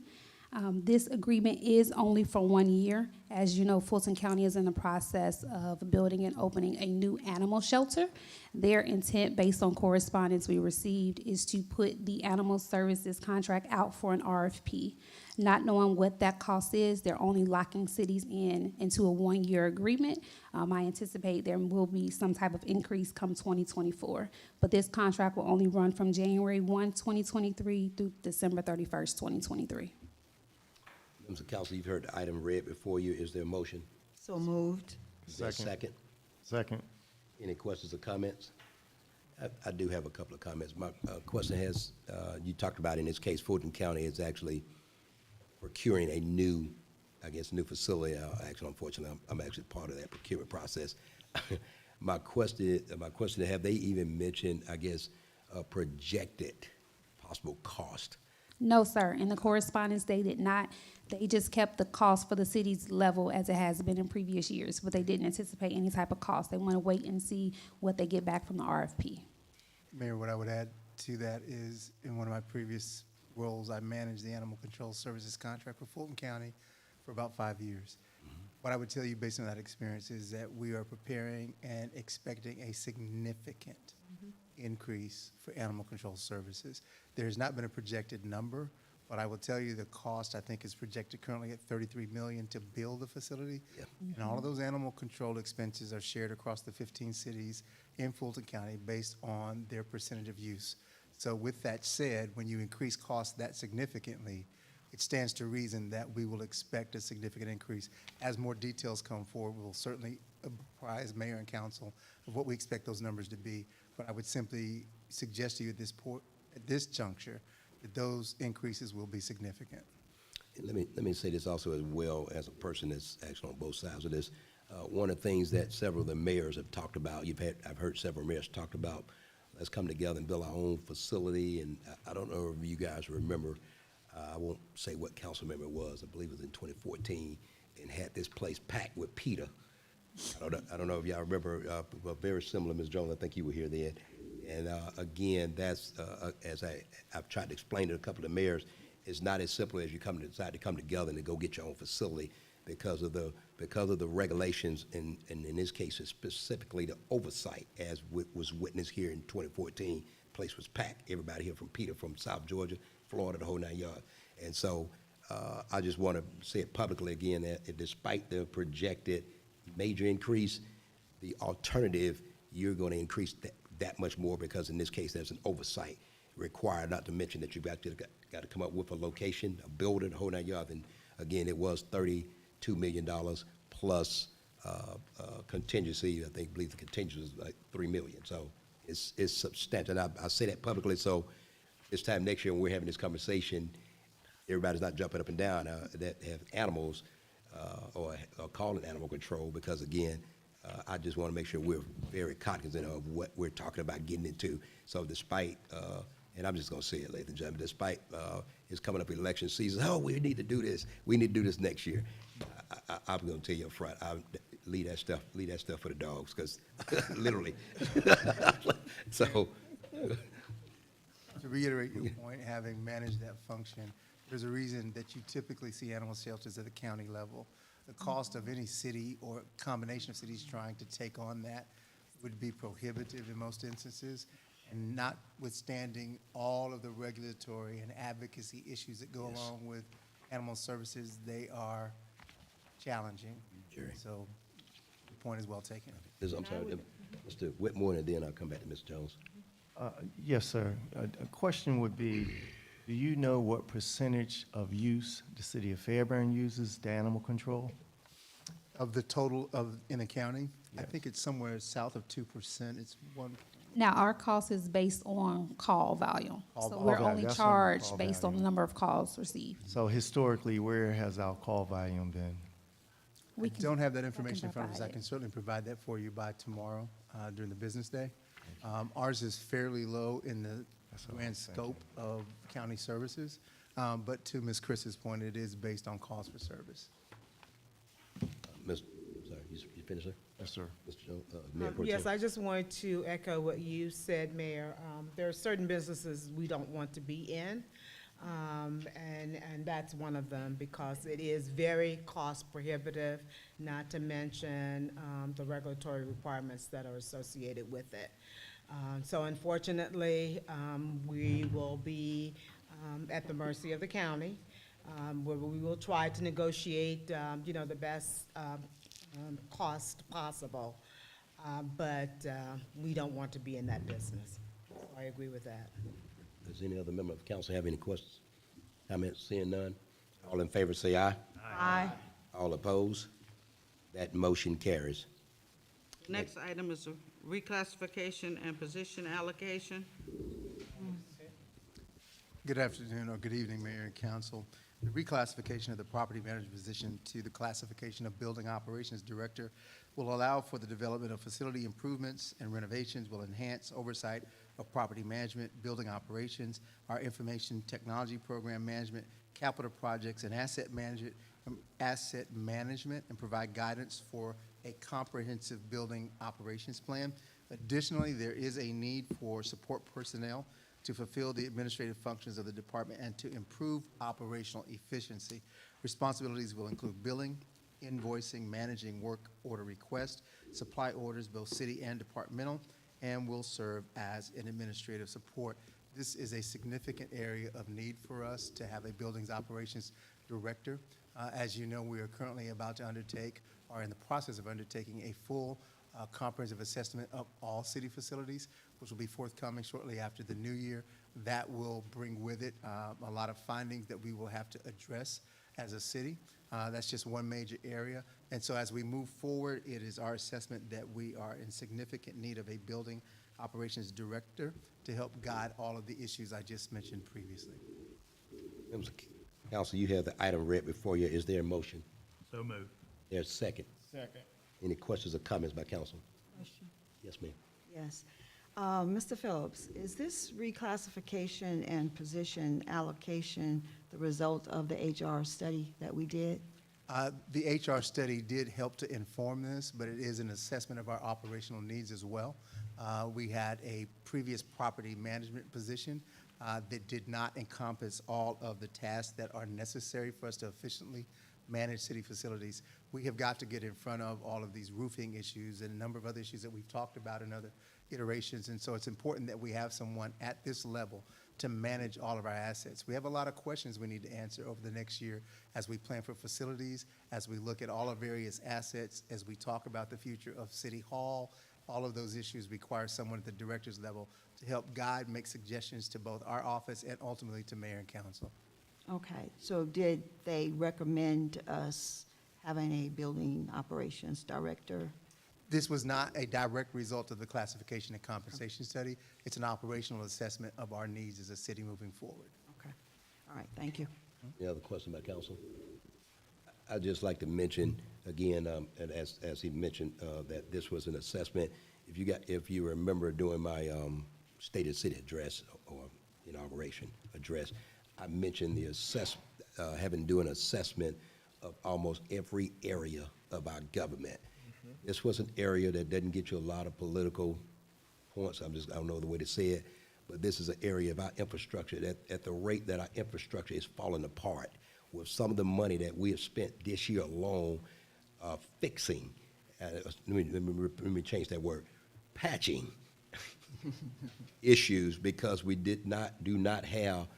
This agreement is only for 1 year. As you know, Fulton County is in the process of building and opening a new animal shelter. Their intent, based on correspondence we received, is to put the animal services contract out for an RFP. Not knowing what that cost is, they're only locking cities into a 1-year agreement. I anticipate there will be some type of increase come 2024. But this contract will only run from January 1, 2023 through December 31st, 2023. Members of council, you've heard the item read before you. Is there a motion? So moved. Is there a second? Second. Any questions or comments? I do have a couple of comments. My question has, you talked about in this case, Fulton County is actually procuring a new facility. Actually, unfortunately, I'm actually part of that procurement process. My question, have they even mentioned, a projected possible cost? No, sir. In the correspondence, they did not. They just kept the cost for the city's level as it has been in previous years, but they didn't anticipate any type of cost. They want to wait and see what they get back from the RFP. Mayor, what I would add to that is, in one of my previous roles, I managed the animal control services contract for Fulton County for about 5 years. What I would tell you based on that experience is that we are preparing and expecting a significant increase for animal control services. There has not been a projected number, but I will tell you the cost, I think, is projected currently at $33 million to build the facility. Yep. And all of those animal control expenses are shared across the 15 cities in Fulton County based on their percentage of use. So with that said, when you increase costs that significantly, it stands to reason that we will expect a significant increase. As more details come forward, we will certainly apprise mayor and council of what we expect those numbers to be. But I would simply suggest to you at this juncture that those increases will be significant. Let me say this also as well, as a person that's actually on both sides of this. One of the things that several of the mayors have talked about, I've heard several mayors talk about, let's come together and build our own facility. And I don't know if you guys remember, I won't say what council member it was, I believe it was in 2014, and had this place packed with PETA. I don't know if y'all remember, but very similar, Ms. Jones, I think you were here then. And again, that's, as I've tried to explain to a couple of mayors, it's not as simple as you decide to come together and to go get your own facility because of the regulations, and in this case, it's specifically the oversight, as was witnessed here in 2014. The place was packed, everybody here from PETA, from South Georgia, Florida, the whole 9 yards. And so I just want to say it publicly again that despite the projected major increase, the alternative, you're going to increase that much more because in this case, there's an oversight required, not to mention that you've got to come up with a location, a building, the whole 9 yards. And again, it was $32 million plus contingency. I believe the contingency was like $3 million. So it's substantial. And I say that publicly, so this time next year when we're having this conversation, everybody's not jumping up and down that have animals or calling animal control, because again, I just want to make sure we're very cognizant of what we're talking about getting into. So despite, and I'm just going to say it, ladies and gentlemen, despite it's coming up election season, we need to do this. We need to do this next year. I'm going to tell you up front, leave that stuff for the dogs, because literally. So. To reiterate your point, having managed that function, there's a reason that you typically see animal shelters at the county level. The cost of any city or combination of cities trying to take on that would be prohibitive in most instances, and notwithstanding all of the regulatory and advocacy issues that go along with animal services, they are challenging. Jerry. So the point is well taken. I'm sorry, Mr. Whitmore, and then I'll come back to Ms. Jones. Yes, sir. A question would be, do you know what percentage of use the city of Fairburn uses to animal control? Of the total in the county? Yes. I think it's somewhere south of 2%. It's one. Now, our cost is based on call volume. So we're volume. only That's on charged call based on the volume. number of calls received. So historically, where has our call volume been? I don't have that information in front of us. I provide it. can certainly provide that for you by tomorrow during the business day. Ours is fairly low in the That's what I grand was thinking. scope of county services, but to Ms. Chris's point, it is based on cost for service. Sorry, you finished, sir? Yes, sir. Mr. Jones, Mayor Pro Yes, Tem. I just wanted to echo what you said, Mayor. There are certain businesses we don't want to be in, and that's one of them, because it is very cost prohibitive, not to mention the regulatory requirements that are associated with it. So unfortunately, we will be at the mercy of the county, where we will try to negotiate, the best cost possible, but we don't want to be in that business. So I agree with that. Does any other member of council have any questions, comments? Seeing none, all in favor say aye. Aye. All opposed? That motion carries. Next item is a reclassification and position allocation. Good afternoon or good evening, Mayor and Council. The reclassification of the property manager position to the classification of building operations director will allow for the development of facility improvements and renovations, will enhance oversight of property management, building operations, our information technology program management, capital projects, and asset management, and provide guidance for a comprehensive building operations plan. Additionally, there is a need for support personnel to fulfill the administrative functions of the department and to improve operational efficiency. Responsibilities will include billing, invoicing, managing work order requests, supply orders, both city and departmental, and will serve as an administrative support. This is a significant area of need for us to have a buildings operations director. As you know, we are currently about to undertake, or in the process of undertaking, a full comprehensive assessment of all city facilities, which will be forthcoming shortly after the new year. That will bring with it a lot of findings that we will have to address as a city. That's just one major area. And so as we move forward, it is our assessment that we are in significant need of a building operations director to help guide all of the issues I just mentioned previously. Members of council, you have the item read before you. Is there a motion? So moved. There's a second. Second. Any questions or comments by council? Question. Yes, ma'am. Yes. Mr. Phillips, is this reclassification and position allocation the result of the HR study that we did? The HR study did help to inform this, but it is an assessment of our operational needs as well. We had a previous property management position that did not encompass all of the tasks that are necessary for us to efficiently manage city facilities. We have got to get in front of all of these roofing issues and a number of other issues that we've talked about in other iterations, and so it's important that we have someone at this level to manage all of our assets. We have a lot of questions we need to answer over the next year as we plan for facilities, as we look at all our various assets, as we talk about the future of City Hall. All of those issues require someone at the director's level to help guide, make suggestions to both our office and ultimately to mayor and council. Okay, so did they recommend us having a building operations director? This was not a direct result of the classification and compensation study. It's an operational assessment of our needs as a city moving forward. Okay, all right, thank you. Any other question by council? I'd just like to mention again, and as he mentioned, that this was an assessment. If you remember during my State of the City address or inauguration address, I mentioned the having to do an assessment of almost every area of our government. This was an area that doesn't get you a lot of political points. I don't know the way to say it, but this is an area of our infrastructure that at the rate that our infrastructure is falling apart, with some of the money that we have spent this year alone fixing, let me change that word, patching issues, because we do not have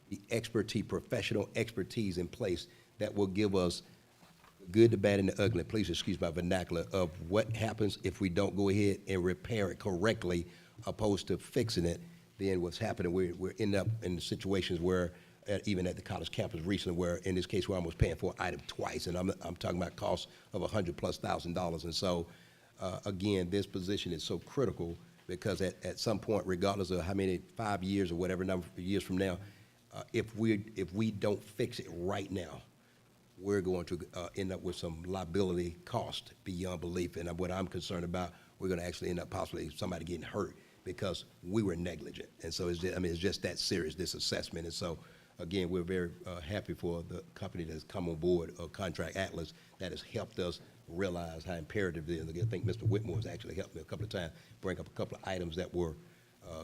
the expertise, professional expertise in place that will give us good, the bad, and the ugly, please excuse my vernacular, of what happens if we don't go ahead and repair it correctly opposed to fixing it. Then what's happening, we're ending up in situations where, even at the college campus recently, where in this case we're almost paying for an item twice, and I'm talking about costs of $100,000+. And so, again, this position is so critical because at some point, regardless of how many 5 years or whatever number of years from now, if we don't fix it right now, we're going to end up with some liability cost beyond belief. And what I'm concerned about, we're going to actually end up possibly somebody getting hurt because we were negligent. And so it's just that serious, this assessment. And so, again, we're very happy for the company that's come on board, Contract Atlas, that has helped us realize how imperative it is. I think Mr. Whitmore has actually helped me a couple of times, bring up a couple of items that were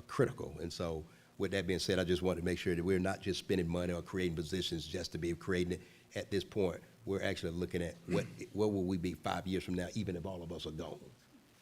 critical. And so with that being said, I just wanted to make sure that we're not just spending money or creating positions just to be creating it. At this point, we're actually looking at where will we be 5 years from now, even if all of us are gone.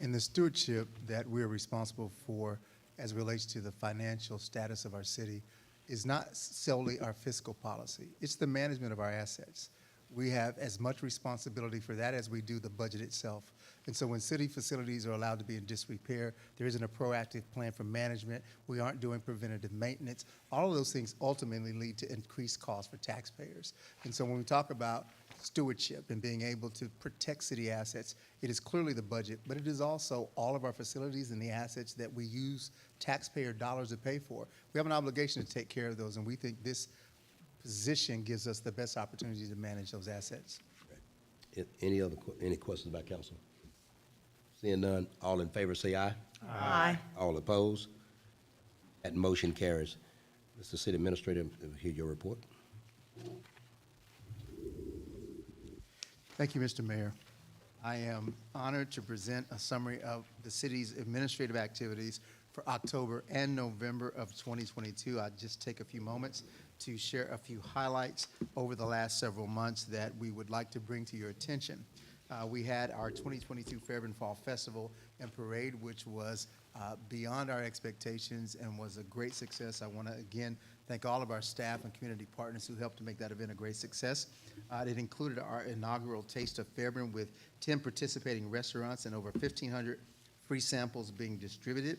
And the stewardship that we're responsible for as it relates to the financial status of our city is not solely our fiscal policy. It's the management of our assets. We have as much responsibility for that as we do the budget itself. And so when city facilities are allowed to be in disrepair, there isn't a proactive plan for management. We aren't doing preventative maintenance. All of those things ultimately lead to increased costs for taxpayers. And so when we talk about stewardship and being able to protect city assets, it is clearly the budget, but it is also all of our facilities and the assets that we use taxpayer dollars to pay for. We have an obligation to take care of those, and we think this position gives us the best opportunity to manage those assets. Any questions by council? Seeing none, all in favor say aye. Aye. All opposed? That motion carries. Mr. City Administrator, hear your report. Thank you, Mr. Mayor. I am honored to present a summary of the city's administrative activities for October and November of 2022. I'll just take a few moments to share a few highlights over the last several months that we would like to bring to your attention. We had our 2022 Fairburn Fall Festival and Parade, which was beyond our expectations and was a great success. I want to again thank all of our staff and community partners who helped to make that event a great success. It included our inaugural Taste of Fairburn with 10 participating restaurants and over 1,500 free samples being distributed.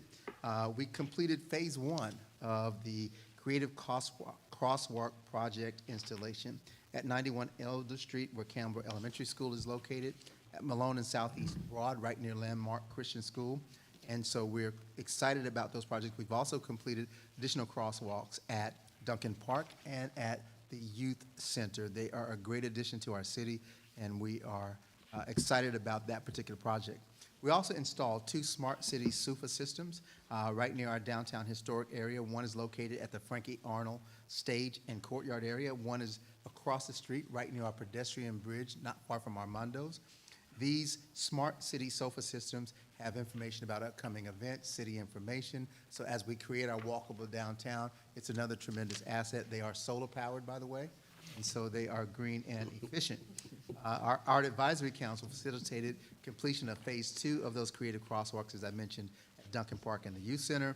We completed phase 1 of the Creative Crosswalk Project installation at 91 Elder Street, where Campbell Elementary School is located, at Malone and Southeast Broad, right near Landmark Christian School. And so we're excited about those projects. We've also completed additional crosswalks at Duncan Park and at the Youth Center. They are a great addition to our city, and we are excited about that particular project. We also installed 2 smart city SUFA systems right near our downtown historic area. One is located at the Frankie Arnold Stage and Courtyard area. One is across the street right near our pedestrian bridge, not far from Armando's. These smart city SOFA systems have information about upcoming events, city information. So as we create our walkable downtown, it's another tremendous asset. They are solar powered, by the way, and so they are green and efficient. Our Art Advisory Council facilitated completion of phase 2 of those creative crosswalks, as I mentioned, at Duncan Park and the Youth Center.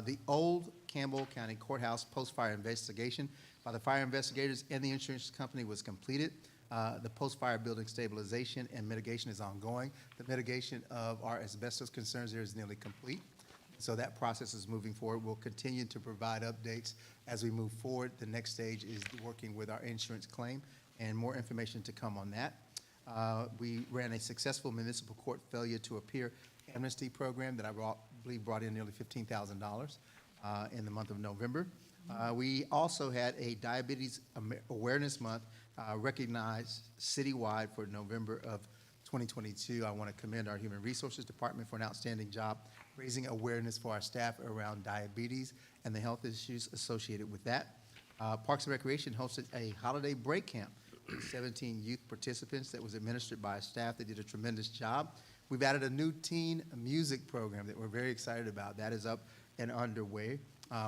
The old Campbell County Courthouse post-fire investigation by the fire investigators and the insurance company was completed. The post-fire building stabilization and mitigation is ongoing. The mitigation of our asbestos concerns there is nearly complete. So that process is moving forward. We'll continue to provide updates as we move forward. The next stage is working with our insurance claim, and more information to come on that. We ran a successful municipal court failure to appear amnesty program that I believe brought in nearly $15,000 in the month of November. We also had a Diabetes Awareness Month recognized citywide for November of 2022. I want to commend our Human Resources Department for an outstanding job raising awareness for our staff around diabetes and the health issues associated with that. Parks and Recreation hosted a holiday break camp with 17 youth participants that was administered by staff that did a tremendous job. We've added a new teen music program that we're very excited about. That is up and underway.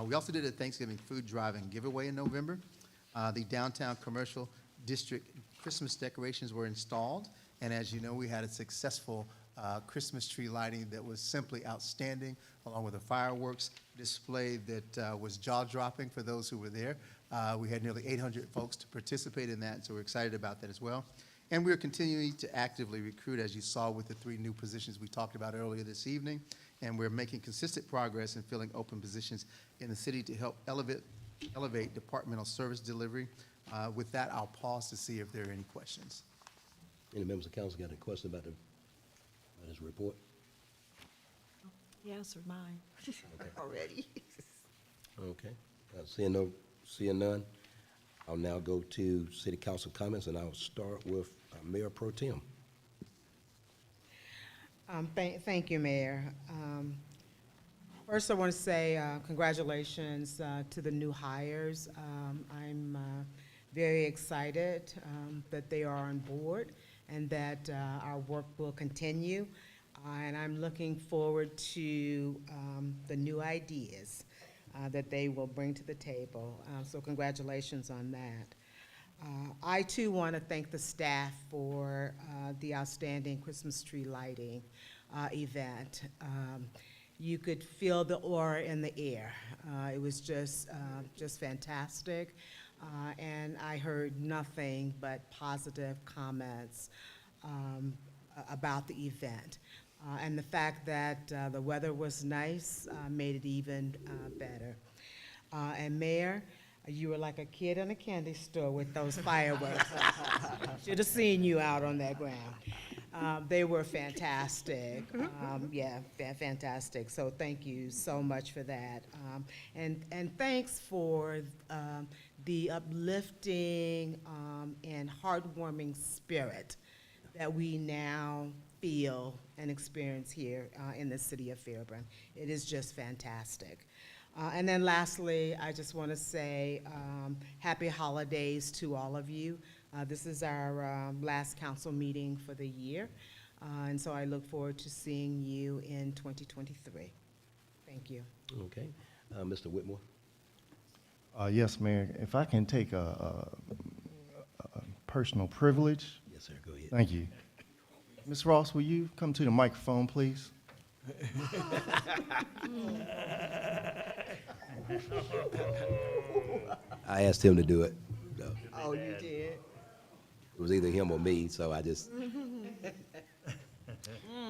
We also did a Thanksgiving food drive and giveaway in November. The downtown commercial district Christmas decorations were installed, and as you know, we had a successful Christmas tree lighting that was simply outstanding, along with a fireworks display that was jaw-dropping for those who were there. We had nearly 800 folks to participate in that, so we're excited about that as well. And we're continuing to actively recruit, as you saw with the 3 new positions we talked about earlier this evening, and we're making consistent progress in filling open positions in the city to help elevate departmental service delivery. With that, I'll pause to see if there are any questions. Any members of council got any questions about this report? He answered mine already. Okay. Seeing none, I'll now go to city council comments, and I'll start with Mayor Pro Tem. Thank you, Mayor. First, I want to say congratulations to the new hires. I'm very excited that they are on board, and that our work will continue. And I'm looking forward to the new ideas that they will bring to the table. So congratulations on that. I too want to thank the staff for the outstanding Christmas tree lighting event. You could feel the aura in the air. It was just fantastic. And I heard nothing but positive comments about the event. And the fact that the weather was nice made it even better. And Mayor, you were like a kid in a candy store with those fireworks. Should have seen you out on that ground. They were fantastic. Fantastic. So thank you so much for that. And thanks for the uplifting and heartwarming spirit that we now feel and experience here in the city of Fairburn. It is just fantastic. And then lastly, I just want to say happy holidays to all of you. This is our last council meeting for the year, and so I look forward to seeing you in 2023. Thank you. Okay. Mr. Whitmore? Yes, Mayor, if I can take a personal privilege. Yes, sir, go ahead. Thank you. Ms. Ross, will you come to the microphone, please? I asked him to do it. So Oh, you did? it was either him or me, so I just,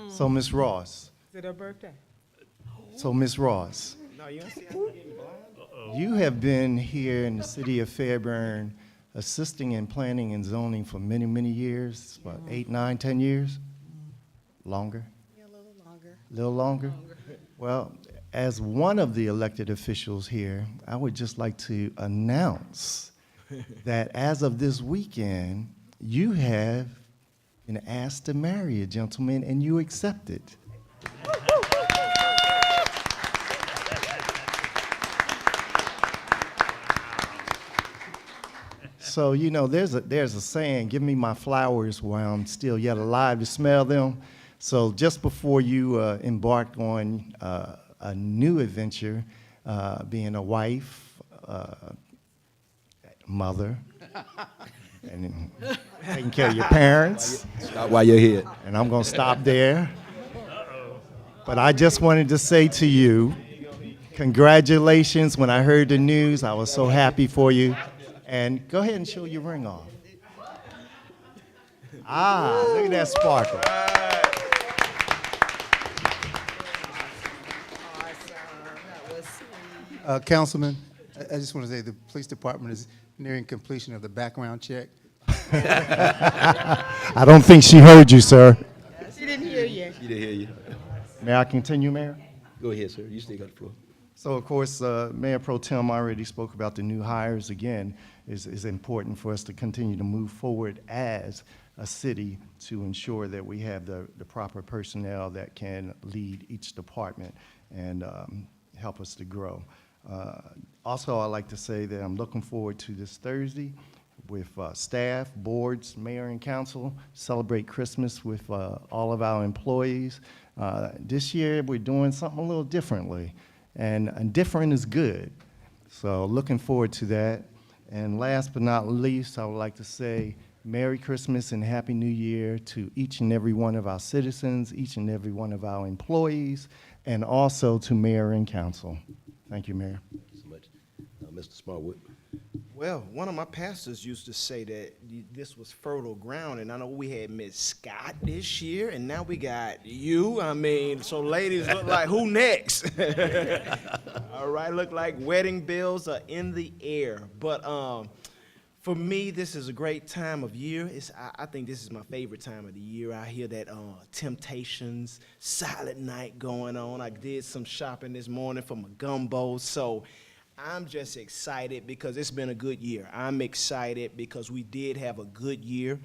So, Ms. Ross, Is it her birthday? Ms. Ross, No, you don't see I'm getting blind? you have been here in the city of Fairburn assisting in planning and zoning for many, many years, what, 8, 9, 10 years? Longer? Yeah, a little longer. A little longer? Well, as one of the elected officials here, I would just like to announce that as of this weekend, you have been asked to marry a gentleman and you accepted. So, you know, there's a saying, give me my flowers while I'm still yet alive to smell them. So just before you embarked on a new adventure, being a wife, mother, and taking care of your parents. stop while you're here. And I'm going to stop there. But I just wanted to say to you, congratulations. When I heard the news, I was so happy for you. And go ahead and show your ring off. Ah, look at that sparkle. Councilman, I just want to say the police department is nearing completion of the background check. I don't think she heard you, sir. She didn't hear you. She didn't hear you. May I continue, Mayor? Go ahead, sir. You still got the floor. So, of course, Mayor Pro Tem already spoke about the new hires. Again, is important for us to continue to move forward as a city to ensure that we have the proper personnel that can lead each department and help us to grow. Also, I'd like to say that I'm looking forward to this Thursday with staff, boards, mayor, and council, celebrate Christmas with all of our employees. This year, we're doing something a little differently, and different is good. So looking forward to that. And last but not least, I would like to say Merry Christmas and Happy New Year to each and every one of our citizens, each and every one of our employees, and also to mayor and council. Thank you, Mayor. Thank you so much. Mr. Smallwood. Well, one of my pastors used to say that this was fertile ground, and I know we had Miss Scott this year, and now we got you. I mean, so ladies look like who next? All right, look like wedding bells are in the air. But for me, this is a great time of year. I think this is my favorite time of the year. I hear that Temptations, Silent Night going on. I did some shopping this morning for my gumbo, so I'm just excited because it's been a good year. I'm excited because we did have a good year.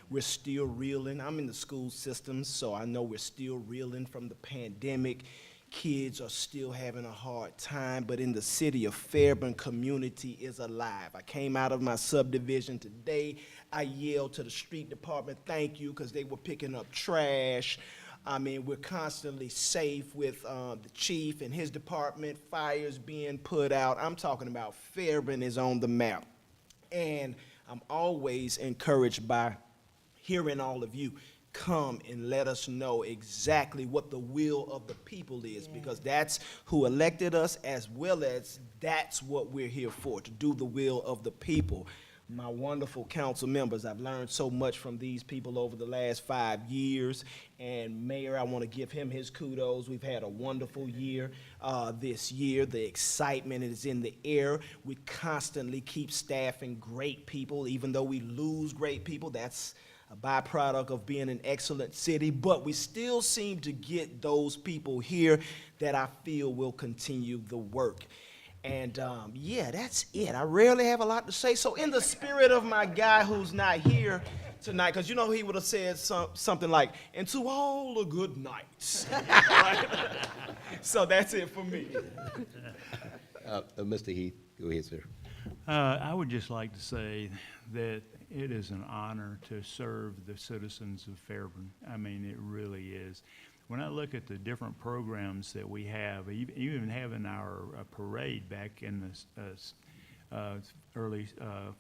We're still reeling. I'm in the school system, so I know we're still reeling from the pandemic. kids are still having a hard time, but in the city of Fairburn, community is alive. I came out of my subdivision today. I yelled to the street department, thank you, because they were picking up trash. I mean, we're constantly safe with the chief and his department, fires being put out. I'm talking about Fairburn is on the map. And I'm always encouraged by hearing all of you come and let us know exactly what the will of the people is, because that's who elected us, as well as that's what we're here for, to do the will of the people. My wonderful council members, I've learned so much from these people over the last 5 years, and Mayor, I want to give him his kudos. We've had a wonderful year this year. The excitement is in the air. We constantly keep staffing great people, even though we lose great people. That's a byproduct of being an excellent city, but we still seem to get those people here that I feel will continue the work. And yeah, that's it. I rarely have a lot to say. So in the spirit of my guy who's not here tonight, because you know he would have said something like, and to all the good nights. Right? So that's it for me. Mr. Heath, go ahead, sir. I would just like to say that it is an honor to serve the citizens of Fairburn. I mean, it really is. When I look at the different programs that we have, even having our parade back in the early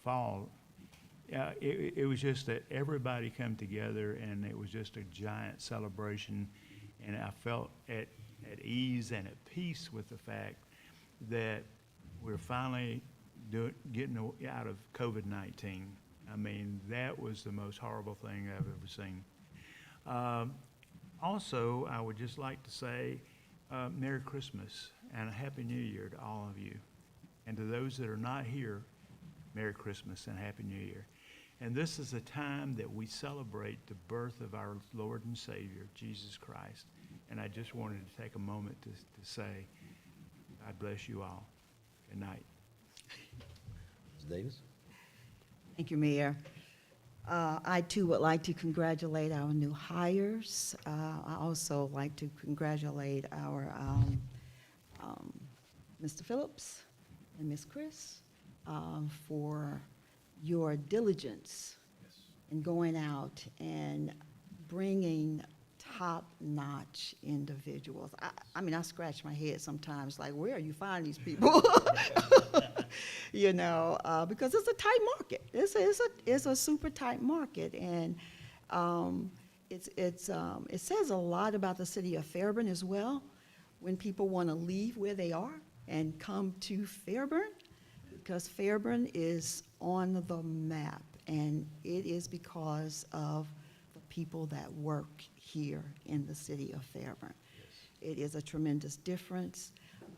fall, it was just that everybody come together, and it was just a giant celebration, and I felt at ease and at peace with the fact that we're finally getting out of COVID-19. I mean, that was the most horrible thing I've ever seen. Also, I would just like to say Merry Christmas and a Happy New Year to all of you. And to those that are not here, Merry Christmas and Happy New Year. And this is a time that we celebrate the birth of our Lord and Savior, Jesus Christ. And I just wanted to take a moment to say, God bless you all. Good night. Ms. Davis? Thank you, Mayor. I too would like to congratulate our new hires. I also like to congratulate our Mr. Phillips and Ms. Chris for your diligence in going out and bringing top-notch individuals. I mean, I scratch my head sometimes, like, where are you finding these people? You know, because it's a tight market. It's a super tight market, and it says a lot about the city of Fairburn as well, when people want to leave where they are and come to Fairburn, because Fairburn is on the map, and it is because of the people that work here in the city of Fairburn. It is a tremendous difference.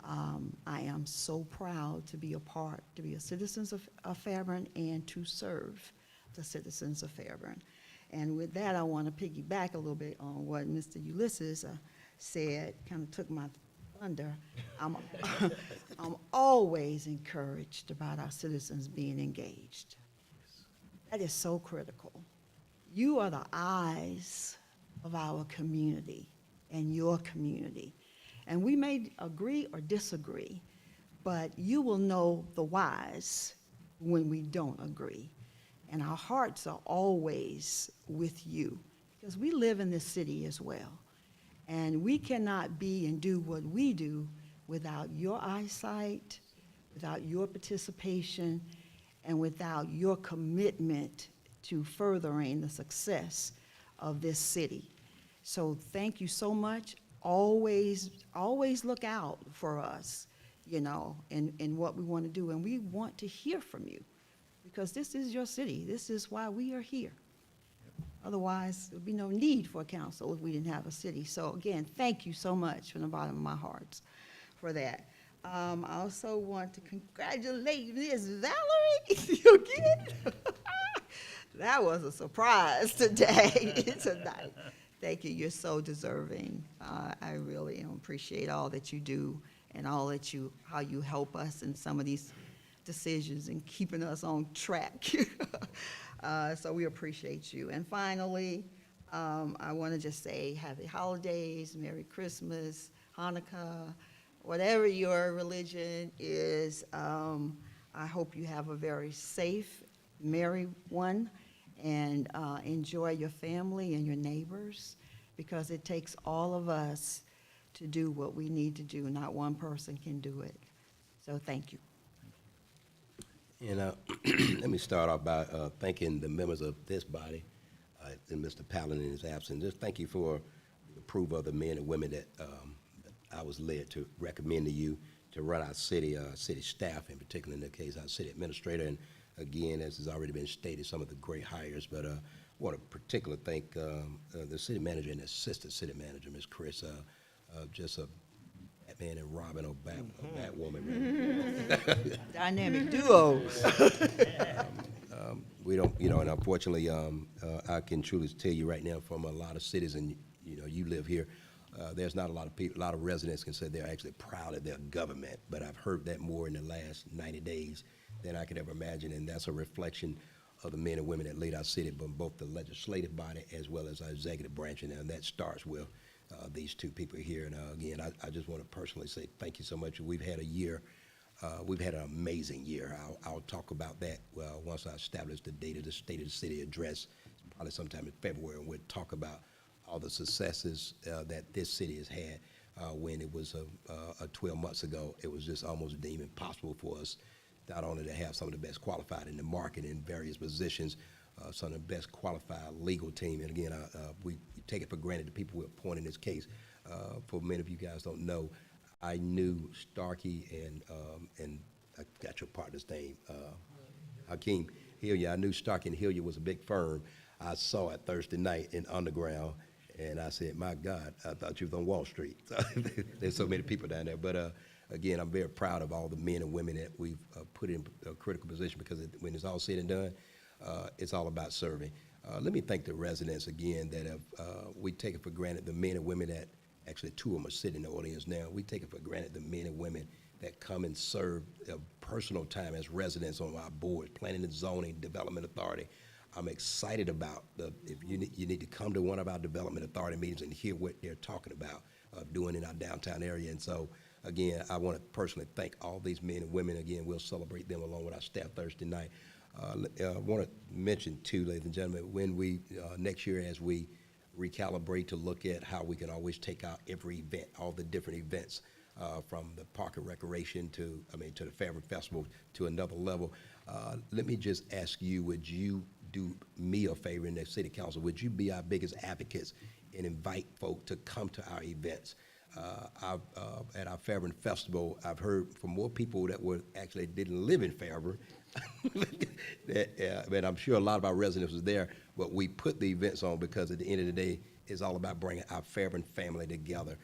I am so proud to be a citizen of Fairburn and to serve the citizens of Fairburn. And with that, I want to piggyback a little bit on what Mr. Ulysses said, kind of took my thunder. I'm always encouraged about our citizens being engaged. That is so critical. You are the eyes of our community and your community. And we may agree or disagree, but you will know the whys when we don't agree. And our hearts are always with you, because we live in this city as well. And we cannot be and do what we do without your eyesight, without your participation, and without your commitment to furthering the success of this city. So thank you so much. Always look out for us, you know, in what we want to do. And we want to hear from you, because this is your city. This is why we are here. Otherwise, there'd be no need for a council if we didn't have a city. So again, thank you so much from the bottom of my heart for that. I also want to congratulate Ms. Valerie again. That was a surprise today, tonight. Thank you. You're so deserving. I really appreciate all that you do and all that how you help us in some of these decisions and keeping us on track. So we appreciate you. And finally, I want to just say happy holidays, Merry Christmas, Hanukkah, whatever your religion is. I hope you have a very safe, merry one, and enjoy your family and your neighbors, because it takes all of us to do what we need to do. Not one person can do it. So thank you. And let me start off by thanking the members of this body and Mr. Palin in his absence. Just thank you for the approval of the men and women that I was led to recommend to you to run our city staff, in particular in the case our city administrator. And again, as has already been stated, some of the great hires. But I want to particularly thank the city manager and assistant city manager, Ms. Chris, just a Batman and Robin or Batwoman. Dynamic duo. We don't, and unfortunately, I can truly tell you right now from a lot of cities, and you live here, there's not a lot of people, a lot of residents can say they're actually proud of their government, but I've heard that more in the last 90 days than I could ever imagine, and that's a reflection of the men and women that lead our city, but both the legislative body as well as our executive branch, and that starts with these two people here. And again, I just want to personally say thank you so much. We've had a year. We've had an amazing year. I'll talk about that once I establish the date of the State of the City address, probably sometime in February, and we'll talk about all the successes that this city has had. When it was 12 months ago, it was just almost deemed impossible for us not only to have some of the best qualified in the market in various positions, some of the best qualified legal team. And again, we take it for granted the people we appoint in this case. For many of you guys don't know, I knew Starkey and I got your partner's name, Hakeem Hillier. I knew Starkey and Hillier was a big firm. I saw it Thursday night in Underground, and I said, my God, I thought you was on Wall Street. There's so many people down there. But again, I'm very proud of all the men and women that we've put in a critical position, because when it's all said and done, it's all about serving. Let me thank the residents again that have, we take it for granted, the men and women that, actually two of them are sitting in the audience now, we take it for granted the men and women that come and serve personal time as residents on our board, Planning and Zoning, Development Authority. I'm excited about if you need to come to one of our Development Authority meetings and hear what they're talking about doing in our downtown area. And so, again, I want to personally thank all these men and women. Again, we'll celebrate them along with our staff Thursday night. I want to mention too, ladies and gentlemen, when we, next year as we recalibrate to look at how we can always take out every event, all the different events, from the Park and Recreation to the Fairburn Festival to another level. Let me just ask you, would you do me a favor in the City Council? Would you be our biggest advocates and invite folk to come to our events? At our Fairburn Festival, I've heard from more people that actually didn't live in Fairburn. But I'm sure a lot of our residents was there, but we put the events on because at the end of the day, it's all about bringing our Fairburn family together.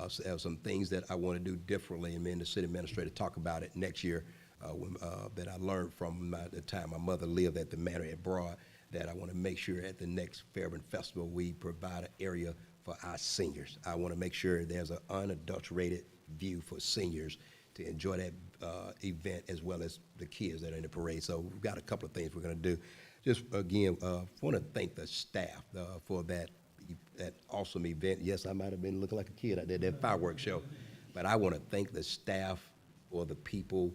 So there are some things that I want to do differently, and me and the city administrator talk about it next year, that I learned from the time my mother lived at the Manor at Broad, that I want to make sure at the next Fairburn Festival we provide an area for our seniors. I want to make sure there's an unadulterated view for seniors to enjoy that event, as well as the kids that are in the parade. So we've got a couple of things we're going to do. Just again, want to thank the staff for that awesome event. Yes, I might have been looking like a kid. I did that fireworks show, but I want to thank the staff for the people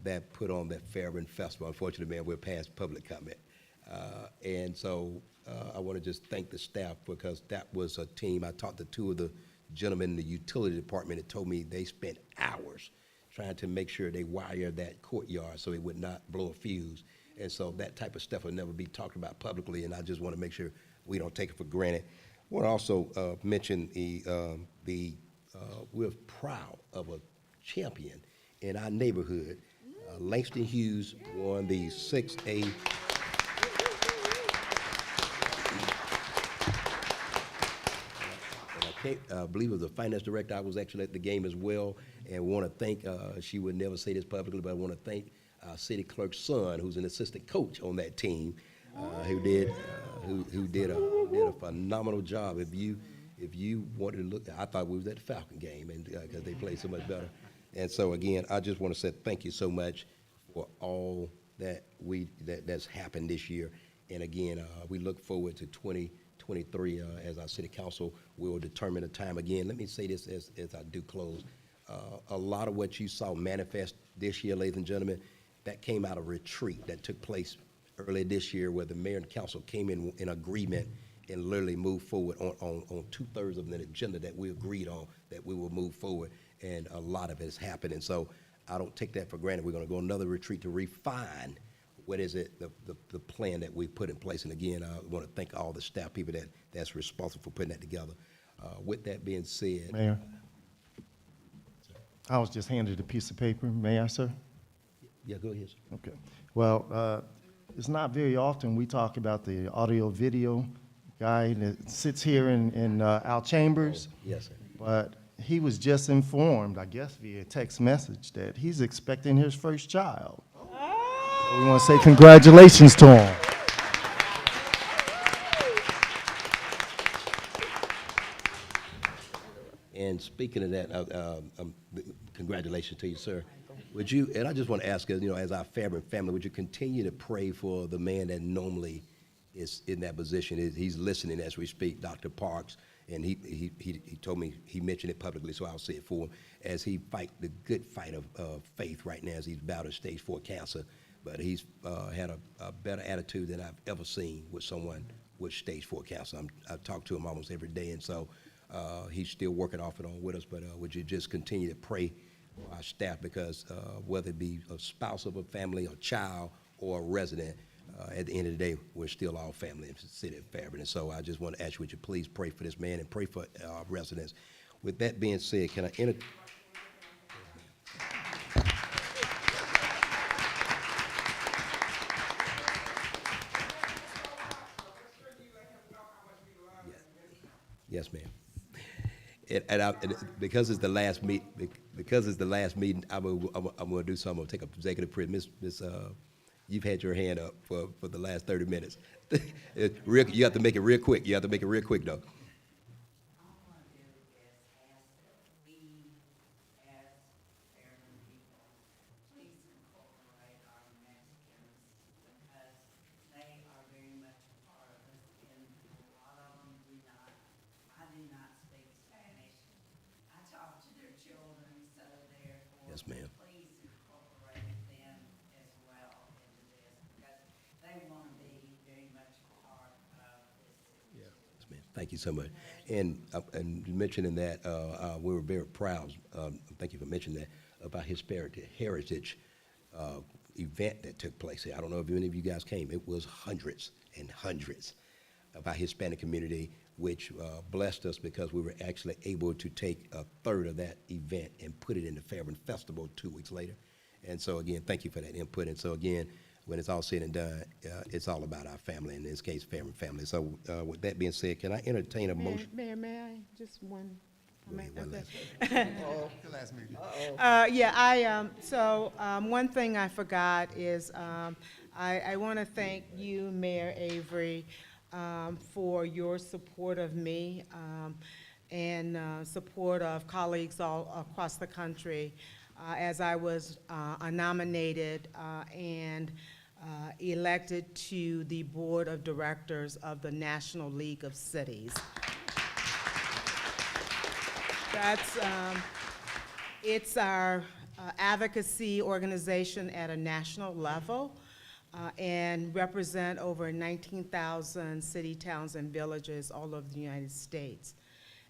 that put on that Fairburn Festival. Unfortunately, man, we're past public comment, and so I want to just thank the staff, because that was a team. I talked to two of the gentlemen in the utility department that told me they spent hours trying to make sure they wired that courtyard so it would not blow a fuse. And so that type of stuff will never be talked about publicly, and I just want to make sure we don't take it for granted. I want to also mention we're proud of a champion in our neighborhood. Langston Hughes won the 6A. I believe it was the finance director. I was actually at the game as well, and want to thank, she would never say this publicly, but I want to thank our city clerk's son, who's an assistant coach on that team, who did a phenomenal job. If you wanted to look, I thought we was at the Falcon game, and because they played so much better. And so again, I just want to say thank you so much for all that that's happened this year. And again, we look forward to 2020. 2023, as our city council will determine the time again. Let me say this as I do close. A lot of what you saw manifest this year, ladies and gentlemen, that came out of retreat that took place earlier this year, where the mayor and council came in agreement and literally moved forward on 2/3 of the agenda that we agreed on, that we will move forward, and a lot of it has happened. And so I don't take that for granted. We're going to go another retreat to refine what is it, the plan that we put in place. And again, I want to thank all the staff people that's responsible for putting that together. With that being said. Mayor, I was just handed a piece of paper. May I, sir? Yeah, go ahead, sir. Okay. Well, it's not very often we talk about the audio-video guy that sits here in our chambers. Yes, sir. But he was just informed, I guess via text message, that he's expecting his first child. So we want to say congratulations to him. And speaking of that, congratulations to you, sir. Would you, and I just want to ask, as our Fairburn family, would you continue to pray for the man that normally is in that position? He's listening as we speak, Dr. Parks, and he told me, he mentioned it publicly, so I'll say it for him, as he fight the good fight of faith right now as he's battling stage 4 cancer. But he's had a better attitude than I've ever seen with someone with stage 4 cancer. I talk to him almost every day, and so he's still working off and on with us. But would you just continue to pray for our staff, because whether it be a spouse of a family, a child, or a resident, at the end of the day, we're still all family in the city of Fairburn. And so I just want to ask you, would you please pray for this man and pray for our residents. With that being said, can I enter? Yes, ma'am. And because it's the last meeting, I'm gonna do something. I'm gonna take up executive prayer. Miss, you've had your hand up for the last 30 minutes. You have to make it real quick. You have to make it real quick, though. Yes, ma'am. Please incorporate them as well into this, because they want to be very much a part of this. Yes, ma'am. Thank you so much. And mentioning that, we were very proud, thank you for mentioning that, about Hispanic Heritage event that took place here. I don't know if any of you guys came. It was hundreds and hundreds of our Hispanic community, which blessed us because we were actually able to take 1/3 of that event and put it in the Fairburn Festival 2 weeks later. And so again, thank you for that input. And so again, when it's all said and done, it's all about our family, in this case, Fairburn family. So with that being said, can I entertain a motion? Mayor, may I, just one comment? One last. One thing I forgot is, I want to thank you, Mayor Avery, for your support of me and support of colleagues all across the country as I was nominated and elected to the Board of Directors of the National League of Cities. It's our advocacy organization at a national level. And represent over 19,000 city, towns, and villages all over the United States.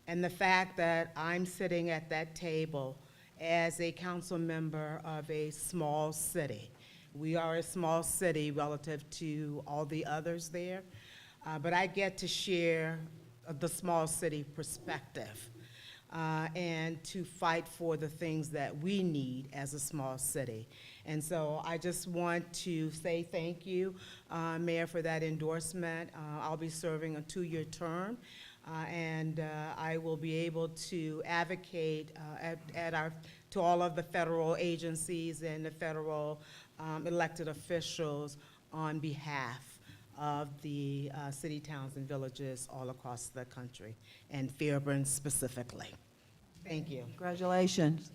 And the fact that I'm sitting at that table as a council member of a small city. We are a small city relative to all the others there, but I get to share the small city perspective and to fight for the things that we need as a small city. And so I just want to say thank you, Mayor, for that endorsement. I'll be serving a 2-year term, and I will be able to advocate to all of the federal agencies and the federal elected officials on behalf of the city, towns, and villages all across the country, and Fairburn specifically. Thank you. Congratulations.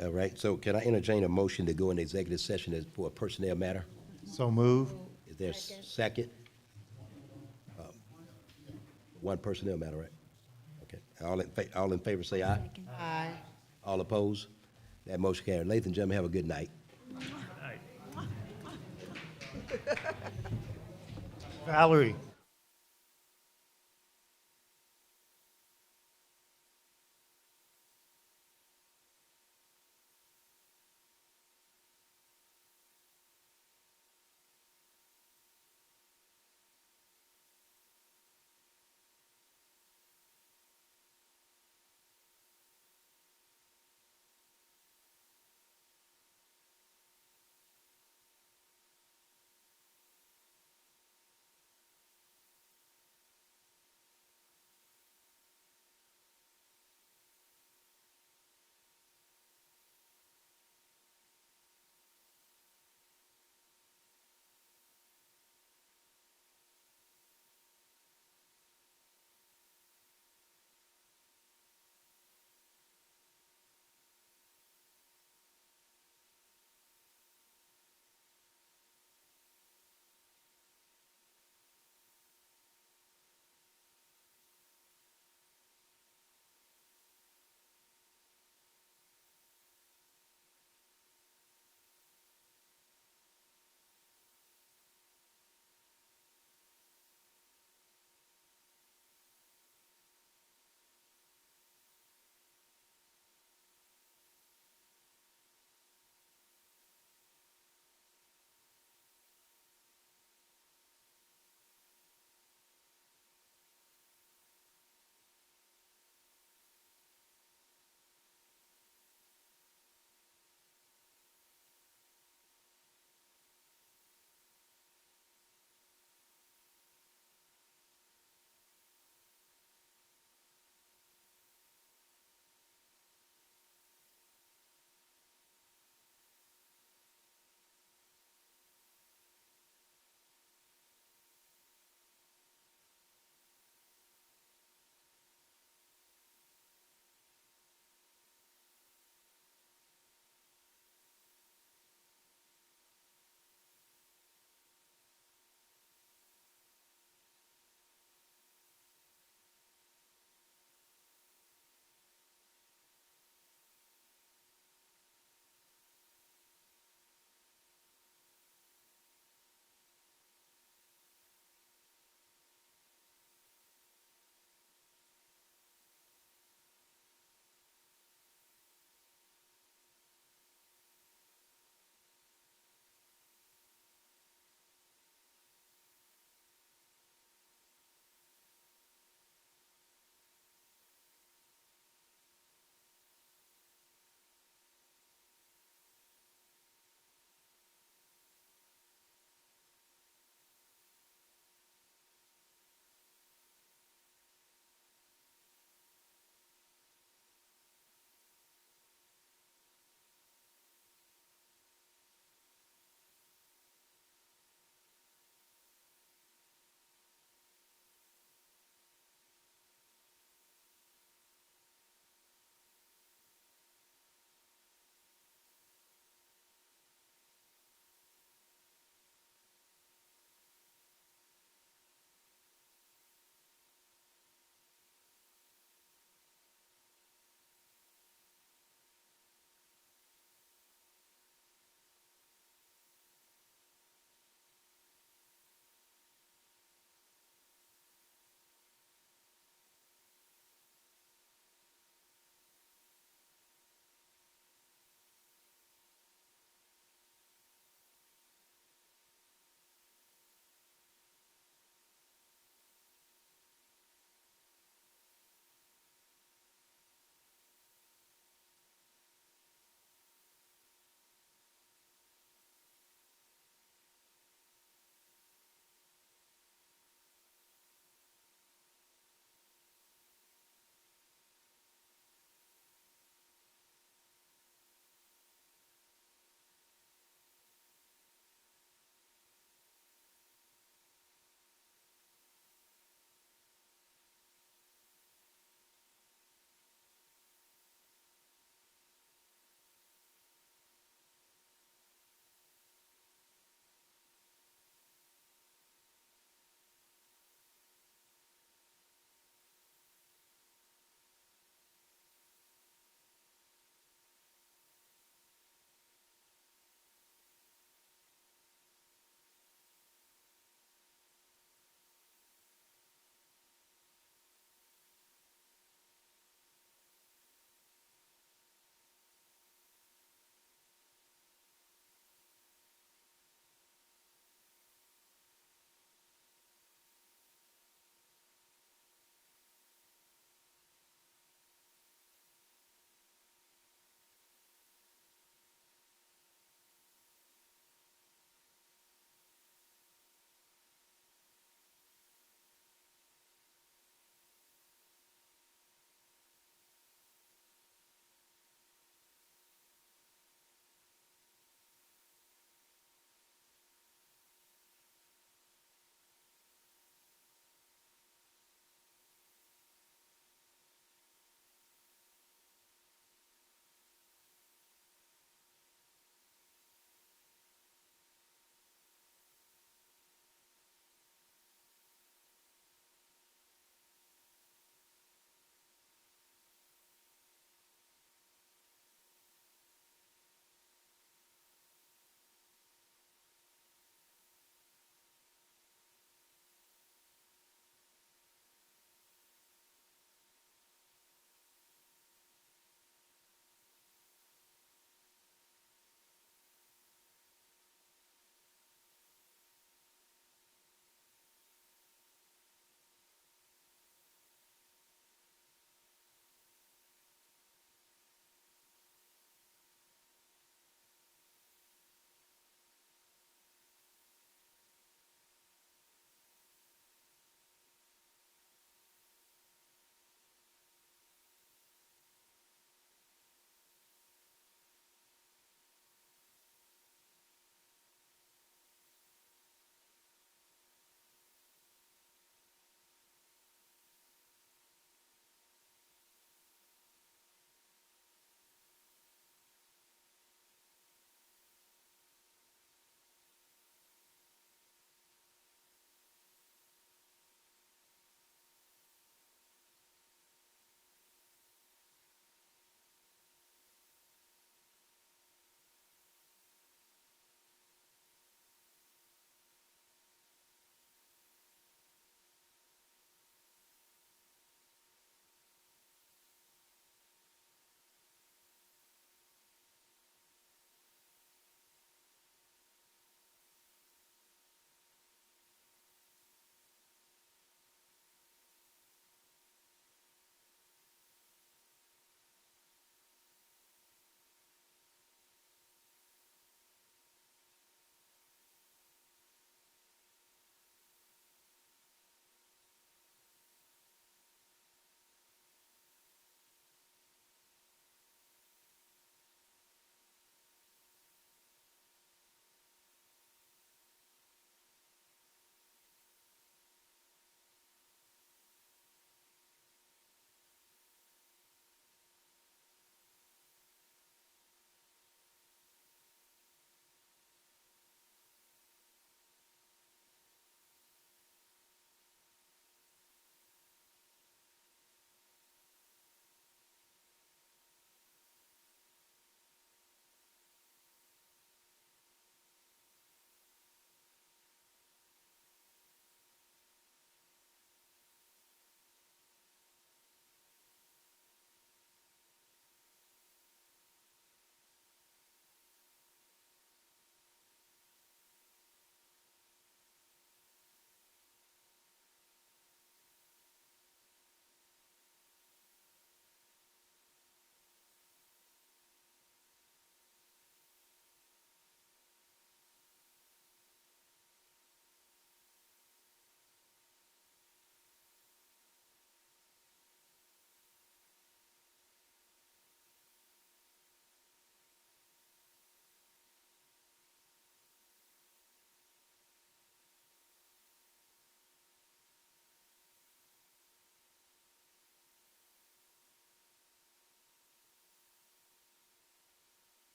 All right, so can I entertain a motion to go into executive session for a personnel matter? So move. Is there a second? One personnel matter, right? Okay. All in favor say aye. Aye. All opposed? That motion carried. Ladies and gentlemen, have a good night. Valerie.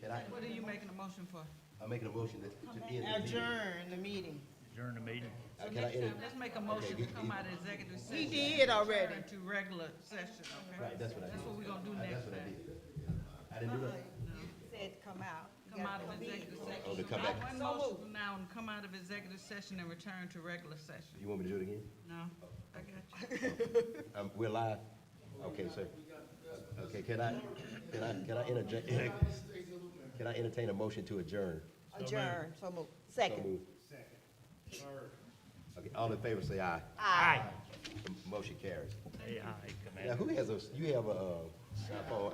Can I, What are you making a motion for? I'm making a motion to end the meeting. Adjourn the meeting. Adjourn the meeting. So Can I next enter- time, let's make a motion to come out of executive He session. did already. Return to regular session, okay? Right, that's what I did. That's what we're gonna do That's next what I time. did. I didn't do that? Said come out. Come out of executive session. Oh, to come back. One motion now and come out of executive session and return to regular session. You want me to do it again? No, I got you. We're live? Okay, sir. Okay, can I interject? Can I entertain a motion to adjourn? Adjourn, so moved. So Second. moved. Okay, all in favor, say aye. Aye. Motion carries. Hey, aye, Now, Commander. who has a, you have a, phone,